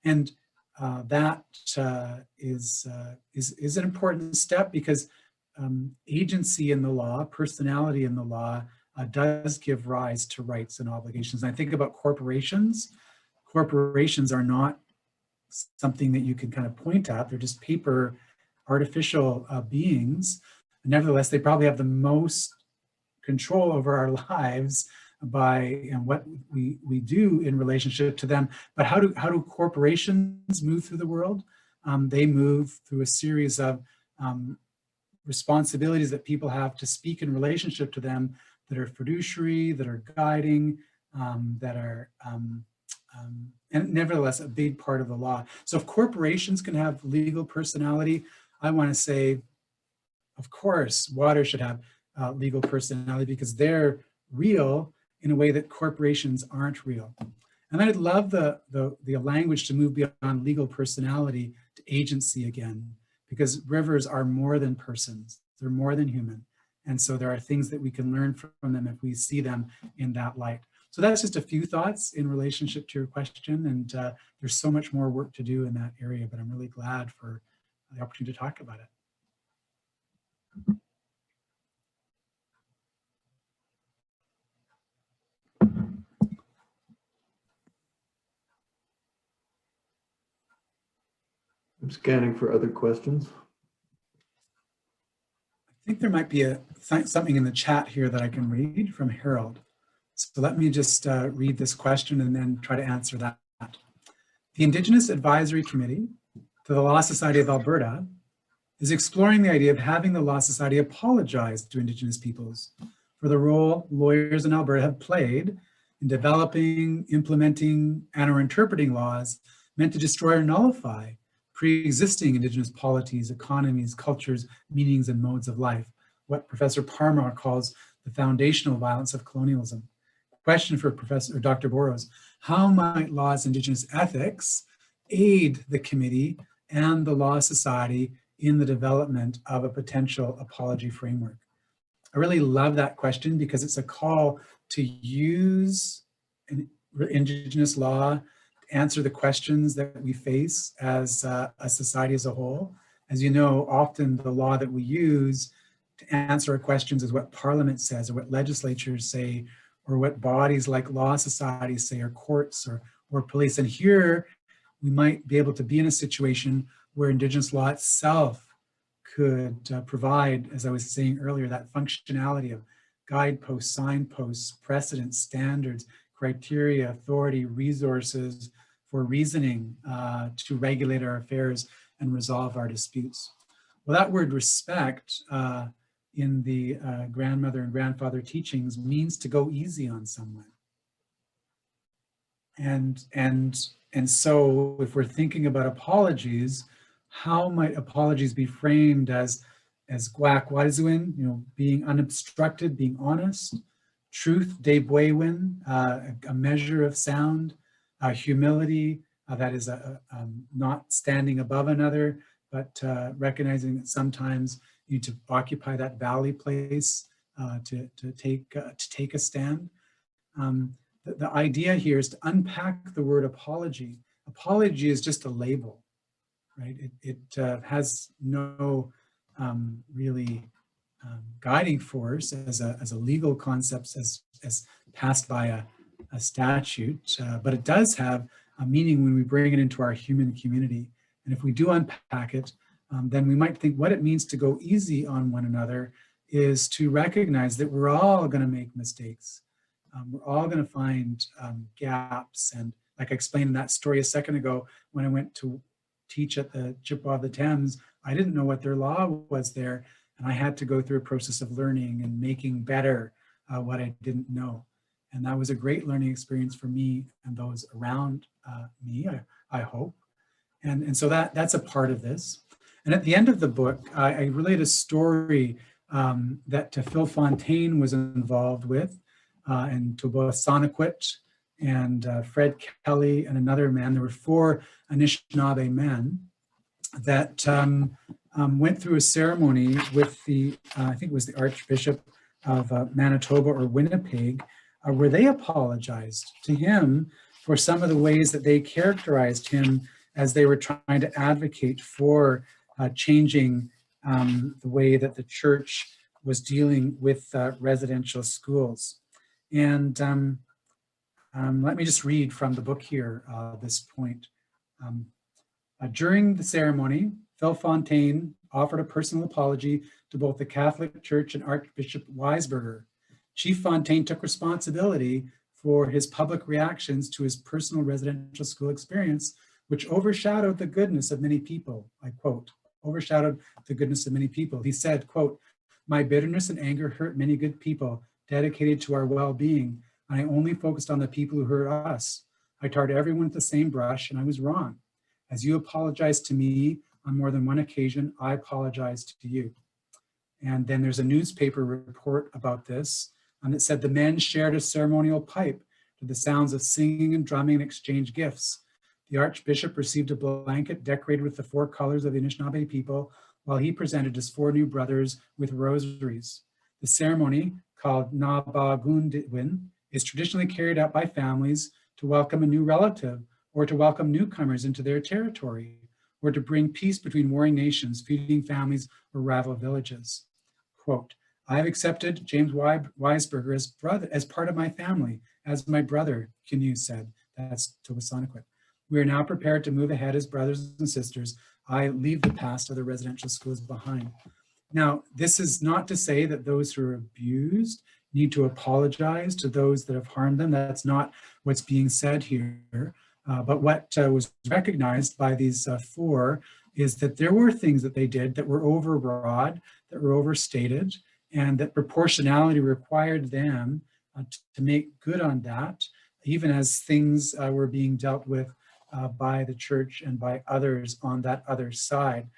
And that is an important step, because agency in the law, personality in the law, does give rise to rights and obligations. And I think about corporations. Corporations are not something that you can kind of point at. They're just paper, artificial beings. Nevertheless, they probably have the most control over our lives by what we do in relationship to them. But how do corporations move through the world? They move through a series of responsibilities that people have to speak in relationship to them, that are fiduciary, that are guiding, that are and nevertheless a big part of the law. So if corporations can have legal personality, I want to say, of course, water should have legal personality, because they're real in a way that corporations aren't real. And I'd love the language to move beyond legal personality to agency again, because rivers are more than persons, they're more than human. And so there are things that we can learn from them if we see them in that light. So that's just a few thoughts in relationship to your question. And there's so much more work to do in that area, but I'm really glad for the opportunity to talk about it. I'm scanning for other questions. I think there might be something in the chat here that I can read from Harold. So let me just read this question and then try to answer that. The Indigenous Advisory Committee to the Law Society of Alberta is exploring the idea of having the Law Society apologize to Indigenous peoples for the role lawyers in Alberta have played in developing, implementing, and/or interpreting laws meant to destroy or nullify pre-existing Indigenous polities, economies, cultures, meanings, and modes of life. what Professor Parmar calls the foundational violence of colonialism. Question for Professor Dr. Burrows: how might Law's Indigenous ethics aid the committee and the Law Society in the development of a potential apology framework? I really love that question because it's a call to use Indigenous law to answer the questions that we face as a society as a whole. As you know, often the law that we use to answer our questions is what Parliament says, or what legislatures say, or what bodies like law societies say, or courts, or police. And here we might be able to be in a situation where Indigenous law itself could provide, as I was saying earlier, that functionality of guideposts, signposts, precedents, standards, criteria, authority, resources for reasoning to regulate our affairs and resolve our disputes. Well, that word respect in the grandmother and grandfather teachings means to go easy on someone. And so if we're thinking about apologies, how might apologies be framed as Gwak Wadizuin, being unobstructed, being honest, truth, Debwewin, a measure of sound, humility, that is not standing above another, but recognizing that sometimes you need to occupy that valley place to take a stand. The idea here is to unpack the word apology. Apology is just a label, right? It has no really guiding force as a legal concept as passed by a statute, but it does have a meaning when we bring it into our human community. And if we do unpack it, then we might think what it means to go easy on one another is to recognize that we're all going to make mistakes. We're all going to find gaps. And like I explained in that story a second ago, when I went to teach at the Chippewa of the Thames, I didn't know what their law was there. And I had to go through a process of learning and making better what I didn't know. And that was a great learning experience for me and those around me, I hope. And so that's a part of this. And at the end of the book, I relate a story that Phil Fontaine was involved with, and Toboa Sonaquit and Fred Kelly and another man. There were 4 Anishinabe men that went through a ceremony with the, I think it was the Archbishop of Manitoba or Winnipeg, where they apologized to him for some of the ways that they characterized him as they were trying to advocate for changing the way that the church was dealing with residential schools. And let me just read from the book here, this point. During the ceremony, Phil Fontaine offered a personal apology to both the Catholic Church and Archbishop Weisberger. Chief Fontaine took responsibility for his public reactions to his personal residential school experience, which overshadowed the goodness of many people. I quote, overshadowed the goodness of many people. He said, quote, "My bitterness and anger hurt many good people dedicated to our well-being, and I only focused on the people who hurt us. I tarred everyone with the same brush, and I was wrong. As you apologized to me on more than one occasion, I apologized to you." And then there's a newspaper report about this, and it said the men shared a ceremonial pipe to the sounds of singing and drumming and exchanged gifts. The Archbishop received a blanket decorated with the 4 colors of the Anishinaabe people, while he presented his 4 new brothers with rosaries. The ceremony, called Nabagundwin, is traditionally carried out by families to welcome a new relative or to welcome newcomers into their territory, or to bring peace between warring nations, feuding families, or rival villages. Quote, "I have accepted James Weisberger as part of my family, as my brother," Kinnew said. That's Towasanequit. "We are now prepared to move ahead as brothers and sisters. I leave the past of the residential schools behind." Now, this is not to say that those who are abused need to apologize to those that have harmed them. That's not what's being said here. But what was recognized by these 4 is that there were things that they did that were overbroad, that were overstated, and that proportionality required them to make good on that, even as things were being dealt with by the church and by others on that other side.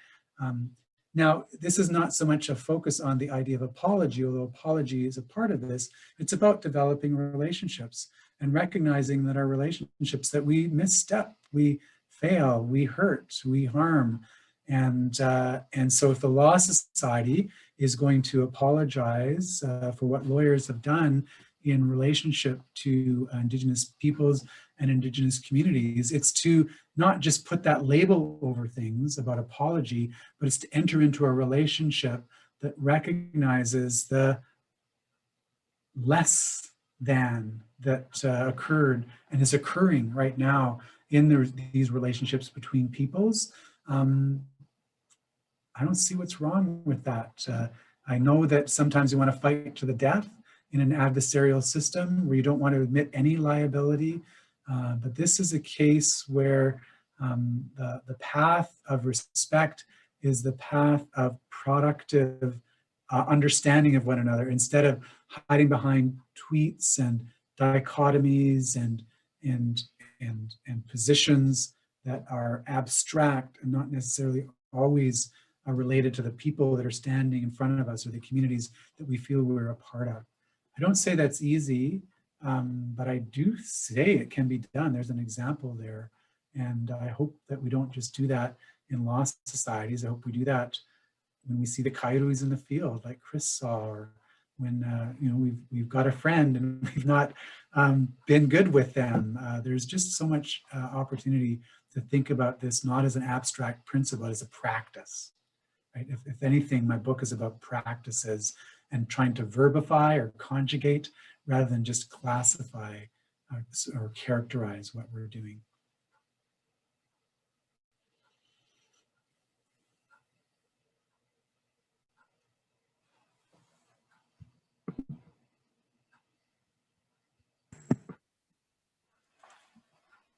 Now, this is not so much a focus on the idea of apology, although apology is a part of this. It's about developing relationships and recognizing that our relationships, that we misstep, we fail, we hurt, we harm. And so if the Law Society is going to apologize for what lawyers have done in relationship to Indigenous peoples and Indigenous communities, it's to not just put that label over things about apology, but it's to enter into a relationship that recognizes the less than that occurred and is occurring right now in these relationships between peoples. I don't see what's wrong with that. I know that sometimes you want to fight to the death in an adversarial system where you don't want to admit any liability, but this is a case where the path of respect is the path of productive understanding of one another, instead of hiding behind tweets and dichotomies and positions that are abstract and not necessarily always related to the people that are standing in front of us or the communities that we feel we're a part of. I don't say that's easy, but I do say it can be done. There's an example there. And I hope that we don't just do that in law societies. I hope we do that when we see the coyotes in the field, like Chris saw, or when you know, we've got a friend and we've not been good with them. There's just so much opportunity to think about this not as an abstract principle, but as a practice. Right? If anything, my book is about practices and trying to verbify or conjugate rather than just classify or characterize what we're doing.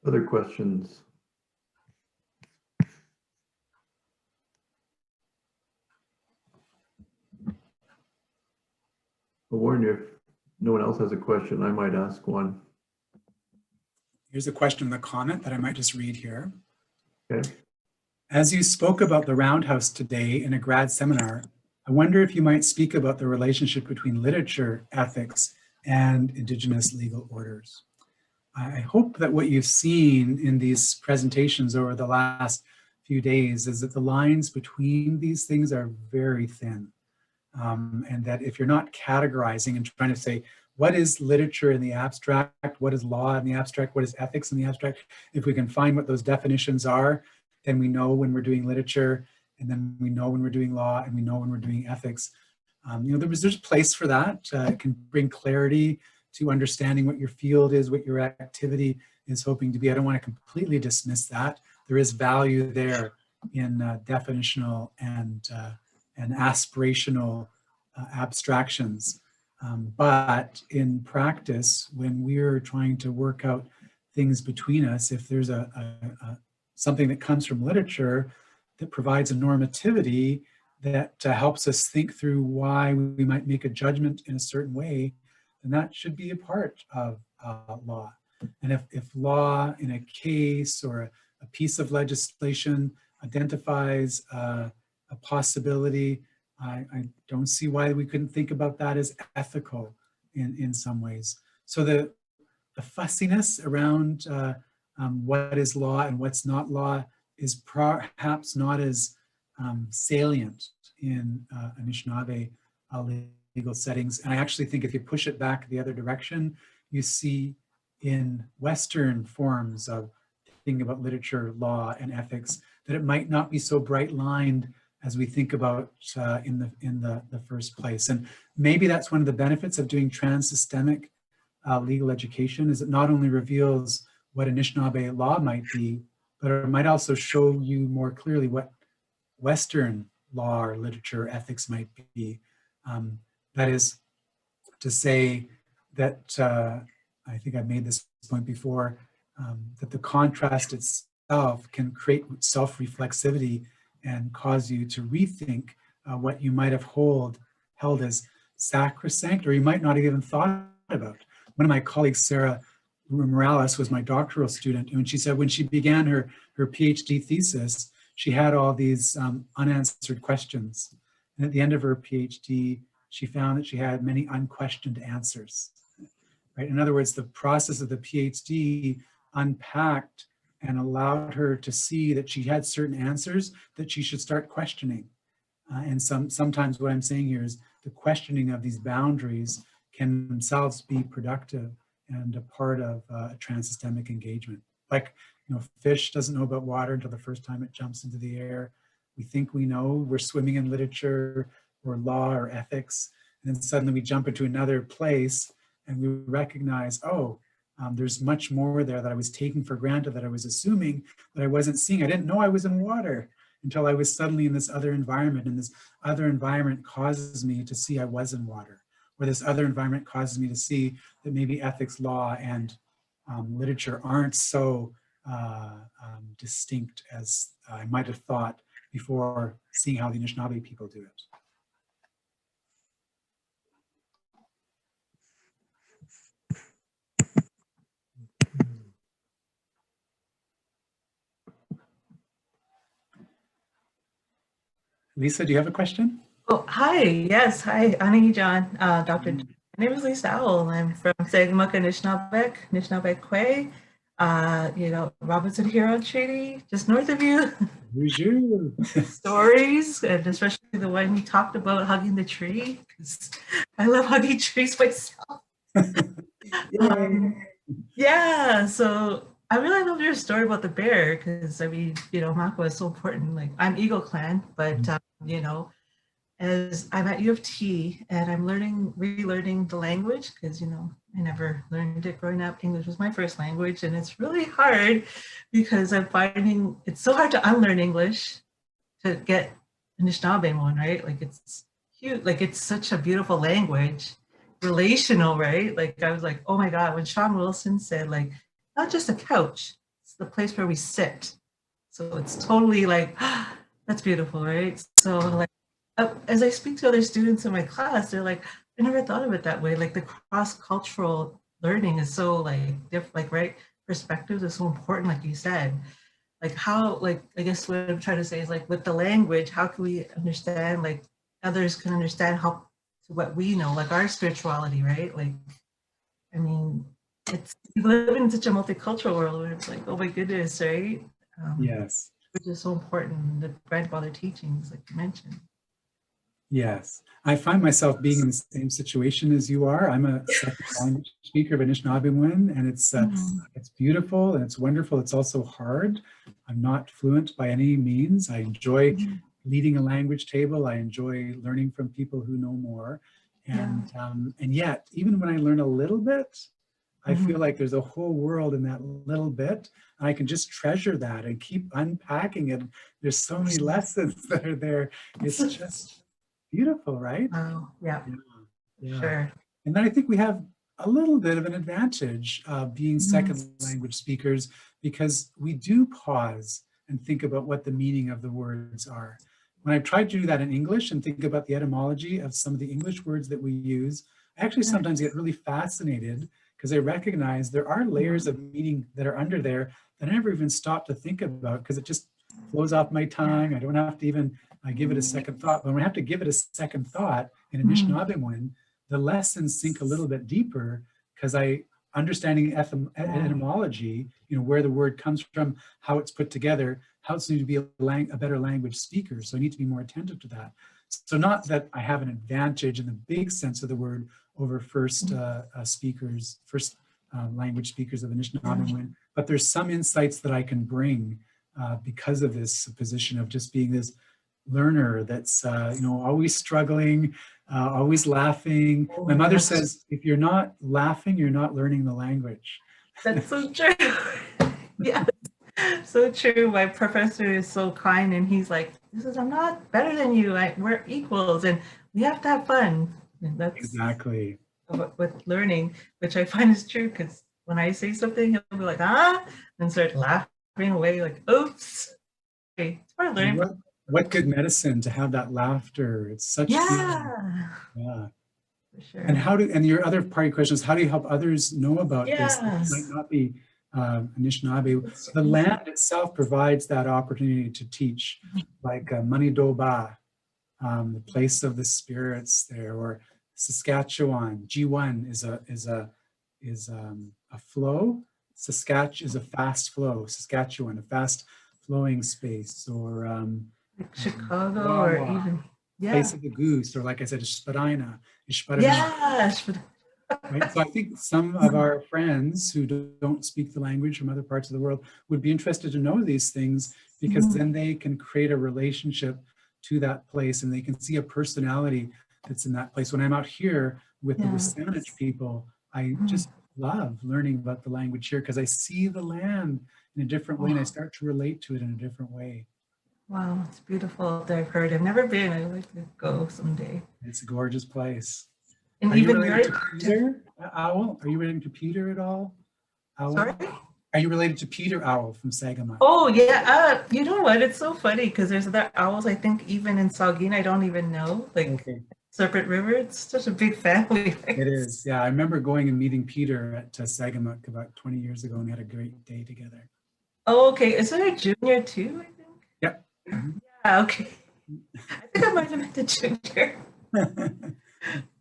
Other questions? I'll warn you, if no one else has a question, I might ask one. Here's a question in the comment that I might just read here. Okay. As you spoke about the Roundhouse today in a grad seminar, I wonder if you might speak about the relationship between literature, ethics, and Indigenous legal orders. I hope that what you've seen in these presentations over the last few days is that the lines between these things are very thin. And that if you're not categorizing and trying to say, what is literature in the abstract? What is law in the abstract? What is ethics in the abstract? If we can find what those definitions are, then we know when we're doing literature, and then we know when we're doing law, and we know when we're doing ethics. You know, there's a place for that. It can bring clarity to understanding what your field is, what your activity is hoping to be. I don't want to completely dismiss that. There is value there in definitional and aspirational abstractions. But in practice, when we're trying to work out things between us, if there's something that comes from literature that provides a normativity that helps us think through why we might make a judgment in a certain way, then that should be a part of law. And if law in a case or a piece of legislation identifies a possibility, I don't see why we couldn't think about that as ethical in some ways. So the fussiness around what is law and what's not law is perhaps not as salient in Anishinaabe legal settings. And I actually think if you push it back the other direction, you see in Western forms of thinking about literature, law, and ethics, that it might not be so bright lined as we think about in the first place. And maybe that's one of the benefits of doing trans-systemic legal education, is it not only reveals what Anishinaabe law might be, but it might also show you more clearly what Western law or literature ethics might be. That is to say that, I think I've made this point before, that the contrast itself can create self-reflexivity and cause you to rethink what you might have held as sacrosanct, or you might not have even thought about. One of my colleagues, Sarah Morales, was my doctoral student, and she said when she began her PhD thesis, she had all these unanswered questions. And at the end of her PhD, she found that she had many unquestioned answers. Right? In other words, the process of the PhD unpacked and allowed her to see that she had certain answers that she should start questioning. And sometimes what I'm saying here is the questioning of these boundaries can themselves be productive and a part of transsystemic engagement. Like, you know, fish doesn't know about water until the first time it jumps into the air. We think we know, we're swimming in literature or law or ethics, and then suddenly we jump into another place and we recognize, oh, there's much more there that I was taking for granted, that I was assuming that I wasn't seeing. I didn't know I was in water until I was suddenly in this other environment, and this other environment causes me to see I was in water, or this other environment causes me to see that maybe ethics, law, and literature aren't so distinct as I might have thought before seeing how the Anishinaabe people do it. Lisa, do you have a question? Oh, hi. Yes. Hi, Ani John, Dr. My name is Lisa Owl. I'm from Sagmuck, Anishinaabe Quay. You know, Robinson Huron Treaty, just north of you. Bonjour. Stories, and especially the one you talked about hugging the tree, because I love hugging trees myself. Yeah, so I really love your story about the bear, because I mean, you know, Mako is so important. Like, I'm Eagle Clan, but you know, as I'm at U of T and I'm relearning the language, because, you know, I never learned it growing up. English was my first language, and it's really hard because I'm finding it's so hard to unlearn English to get Anishinaabe one, right? Like, it's cute, like, it's such a beautiful language, relational, right? Like, I was like, oh my God, when Sean Wilson said, like, not just a couch, it's the place where we sit. So it's totally like, that's beautiful, right? So like, as I speak to other students in my class, they're like, I never thought of it that way. Like, the cross-cultural learning is so like different, like, right? Perspectives is so important, like you said. Like, how, like, I guess what I'm trying to say is, like, with the language, how can we understand, like, others can understand how, what we know, like our spirituality, right? Like, I mean, it's, we live in such a multicultural world where it's like, oh my goodness, right? Yes. Which is so important, the grandfather teachings, like you mentioned. Yes, I find myself being in the same situation as you are. I'm a second language speaker of Anishinaabe, and it's beautiful and it's wonderful. It's also hard. I'm not fluent by any means. I enjoy leading a language table. I enjoy learning from people who know more, and yet, even when I learn a little bit, I feel like there's a whole world in that little bit. And I can just treasure that and keep unpacking it. There's so many lessons that are there. It's just beautiful, right? Oh, yeah. Sure. And then I think we have a little bit of an advantage being second language speakers, because we do pause and think about what the meaning of the words are. When I've tried to do that in English and think about the etymology of some of the English words that we use, I actually sometimes get really fascinated, because I recognize there are layers of meaning that are under there that I never even stop to think about, because it just flows off my tongue. I don't have to even give it a second thought. But when I have to give it a second thought in Anishinaabe, the lessons sink a little bit deeper, because understanding etymology, you know, where the word comes from, how it's put together, helps me to be a better language speaker. So I need to be more attentive to that. So not that I have an advantage in the big sense of the word over first language speakers of Anishinaabe, but there's some insights that I can bring because of this position of just being this learner that's you know, always struggling, always laughing. My mother says, if you're not laughing, you're not learning the language. That's so true. Yeah, so true. My professor is so kind, and he's like, I'm not better than you. We're equals, and we have to have fun. And that's exactly with learning, which I find is true, because when I say something, he'll be like, and start laughing away, like, oops. Okay, it's part of learning. What good medicine to have that laughter. It's such yeah. For sure. And and your other part of your question is, how do you help others know about this? It might not be Anishinaabe, the land itself provides that opportunity to teach, like Manitoba, the place of the spirits there, or Saskatchewan. G1 is a flow. Saskatch is a fast flow. Saskatchewan, a fast flowing space, or Like Chicago, or even place of the goose, or like I said, Spadina. Yeah. Right? So I think some of our friends who don't speak the language from other parts of the world would be interested to know these things, because then they can create a relationship to that place, and they can see a personality that's in that place. When I'm out here with the Saanich people, I just love learning about the language here, because I see the land in a different way, and I start to relate to it in a different way. Wow, it's beautiful. I've heard. I've never been. I'd like to go someday. It's a gorgeous place. And Are even you related to Peter Owl? Are you related to Peter at all? Owl? Sorry? Are you related to Peter Owl from Sagamore? Oh, yeah. You know what? It's so funny because there's other owls, I think, even in Saugeen, I don't even know. Like Serpent River, it's such a big family. It is. Yeah, I remember going and meeting Peter at Sagamore about 20 years ago, and we had a great day together. Oh, okay. Is there a junior too, I think? Yep. Yeah, okay. I think I might have met the junior.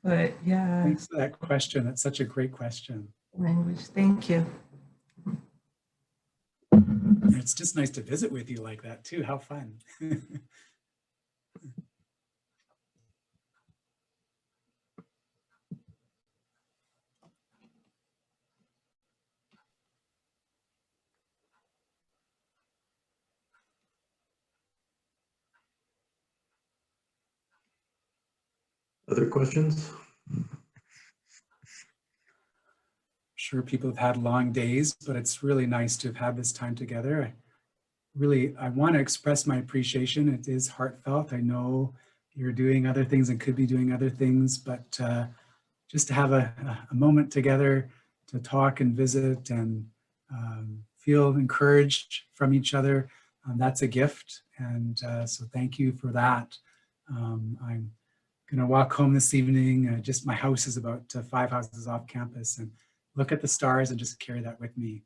But yeah. Thanks for that question. That's such a great question. Language. Thank you. It's just nice to visit with you like that too. How fun. Other questions? Sure, people have had long days, but it's really nice to have had this time together. I want to express my appreciation. It is heartfelt. I know you're doing other things and could be doing other things, but just to have a moment together to talk and visit and feel encouraged from each other, that's a gift. And so thank you for that. I'm going to walk home this evening. Just my house is about 5 houses off campus, and look at the stars and just carry that with me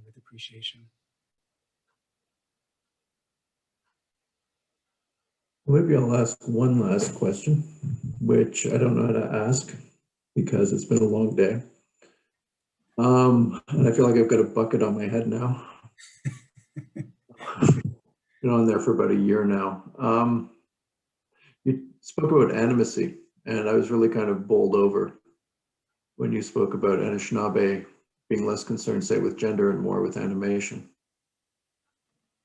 with appreciation. Maybe I'll ask one last question, which I don't know how to ask because it's been a long day. And I feel like I've got a bucket on my head now. Been on there for about a year now. You spoke about animacy, and I was really kind of bowled over when you spoke about Anishinabe being less concerned, say, with gender and more with animation.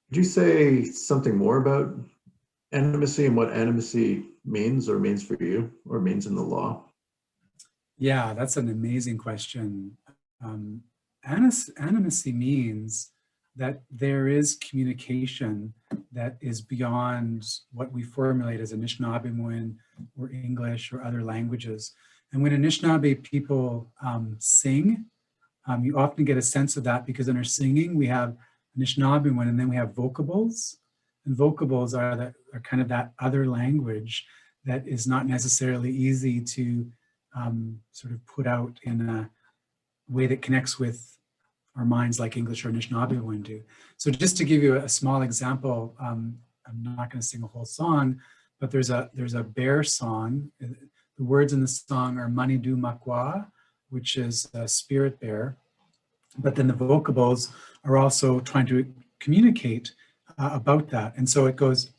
Could you say something more about animacy and what animacy means, or means for you, or means in the law? Yeah, that's an amazing question. Animacy means that there is communication that is beyond what we formulate as Anishinaabe or English or other languages. And when Anishinaabe people sing, you often get a sense of that because in our singing, we have Anishinaabe and then we have vocables. And vocables are kind of that other language that is not necessarily easy to sort of put out in a way that connects with our minds like English or Anishinaabe would do. So just to give you a small example, I'm not going to sing a whole song, but there's a bear song. The words in the song are Manidu Makwa, which is a spirit bear. But then the vocables are also trying to communicate about that. And so it goes,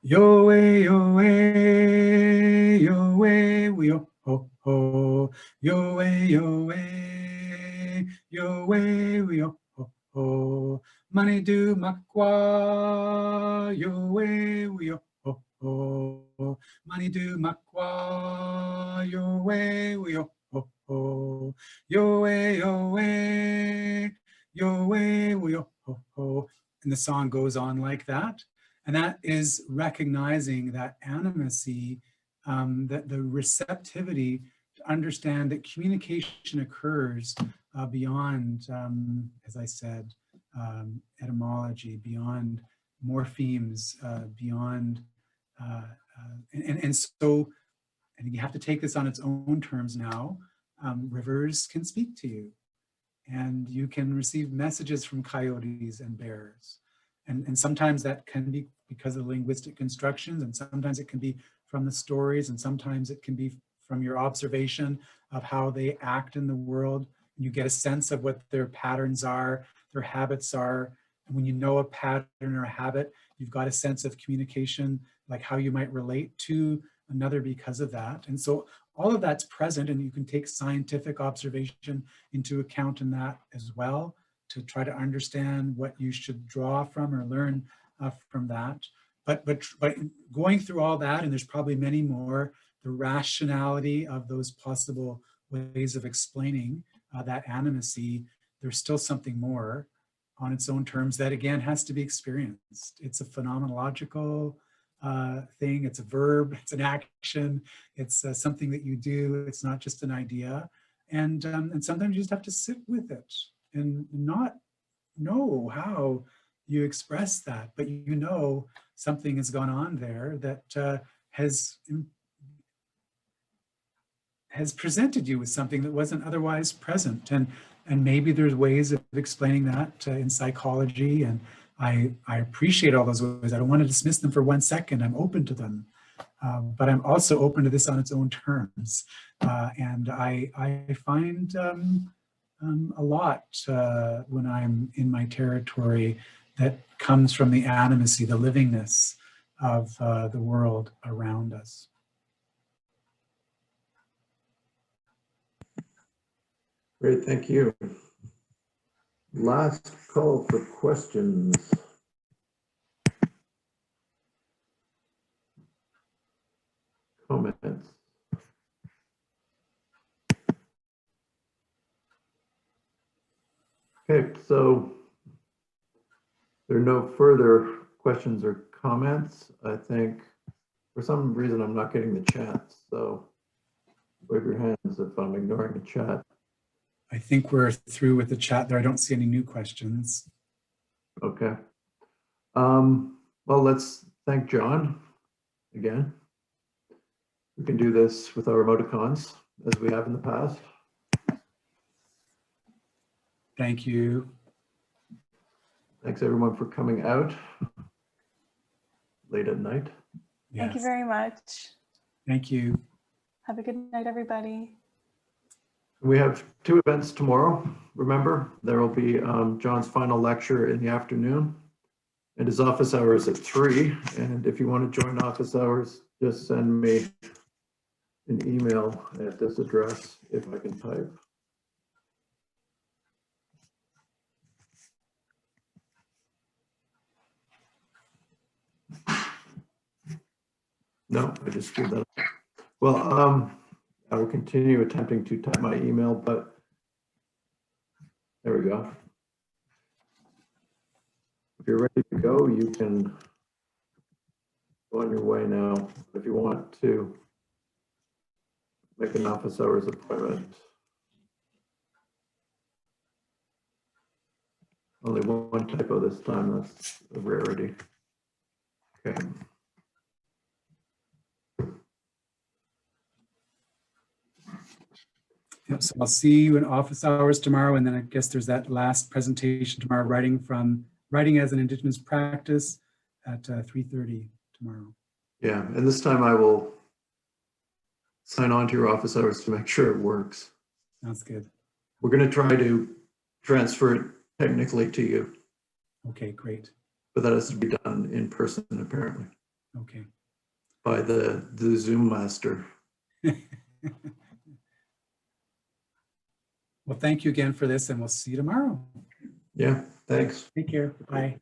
Yoe, yoe, yoe, we yo ho ho, yoe, yoe, yoe, we yo ho ho, Manidu Makwa, yoe, we yo ho ho, Manidu Makwa, yoe, we yo ho ho, yoe, yoe, yoe, we yo ho ho. And the song goes on like that. And that is recognizing that animacy, that the receptivity to understand that communication occurs beyond, as I said, etymology, beyond morphemes, beyond, and so, and you have to take this on its own terms now. Rivers can speak to you. and you can receive messages from coyotes and bears. And sometimes that can be because of linguistic constructions, and sometimes it can be from the stories, and sometimes it can be from your observation of how they act in the world. You get a sense of what their patterns are, their habits are. And when you know a pattern or a habit, you've got a sense of communication, like how you might relate to another because of that. And so all of that's present, and you can take scientific observation into account in that as well, to try to understand what you should draw from or learn from that. But going through all that, and there's probably many more, the rationality of those possible ways of explaining that animacy, there's still something more on its own terms that, again, has to be experienced. It's a phenomenological thing, it's a verb, it's an action, it's something that you do, it's not just an idea. And sometimes you just have to sit with it and not know how you express that, but you know something has gone on there that has presented you with something that wasn't otherwise present. And maybe there's ways of explaining that in psychology, and I appreciate all those ways. I don't want to dismiss them for 1 second. I'm open to them, but I'm also open to this on its own terms. And I find a lot when I'm in my territory that comes from the animacy, the livingness of the world around us. Great, thank you. Last call for questions. Comments. Okay, so there are no further questions or comments. I think for some reason I'm not getting the chat, so wave your hands if I'm ignoring the chat. I think we're through with the chat there. I don't see any new questions. Okay. Well, let's thank John again. We can do this with our emoticons as we have in the past. Thank you. Thanks everyone for coming out late at night. Yes. Thank you very much. Thank you. Have a good night, everybody. We have 2 events tomorrow. Remember, there will be John's final lecture in the afternoon, and his office hours at 3. And if you want to join office hours, just send me an email at this address if I can type. No, I just screwed that up. Well, I will continue attempting to type my email, but there we go. If you're ready to go, you can go on your way now. If you want to make an office hours appointment, only one typo this time, that's a rarity. Okay. Yep, so I'll see you in office hours tomorrow, and then I guess there's that last presentation tomorrow, writing as an Indigenous practice at 3:30 tomorrow. Yeah, and this time I will sign on to your office hours to make sure it works. Sounds good. We're going to try to transfer it technically to you, Okay, great. but that has to be done in person apparently Okay. by the Zoom master. Well, thank you again for this, and we'll see you tomorrow. Yeah, thanks. Take care. Bye.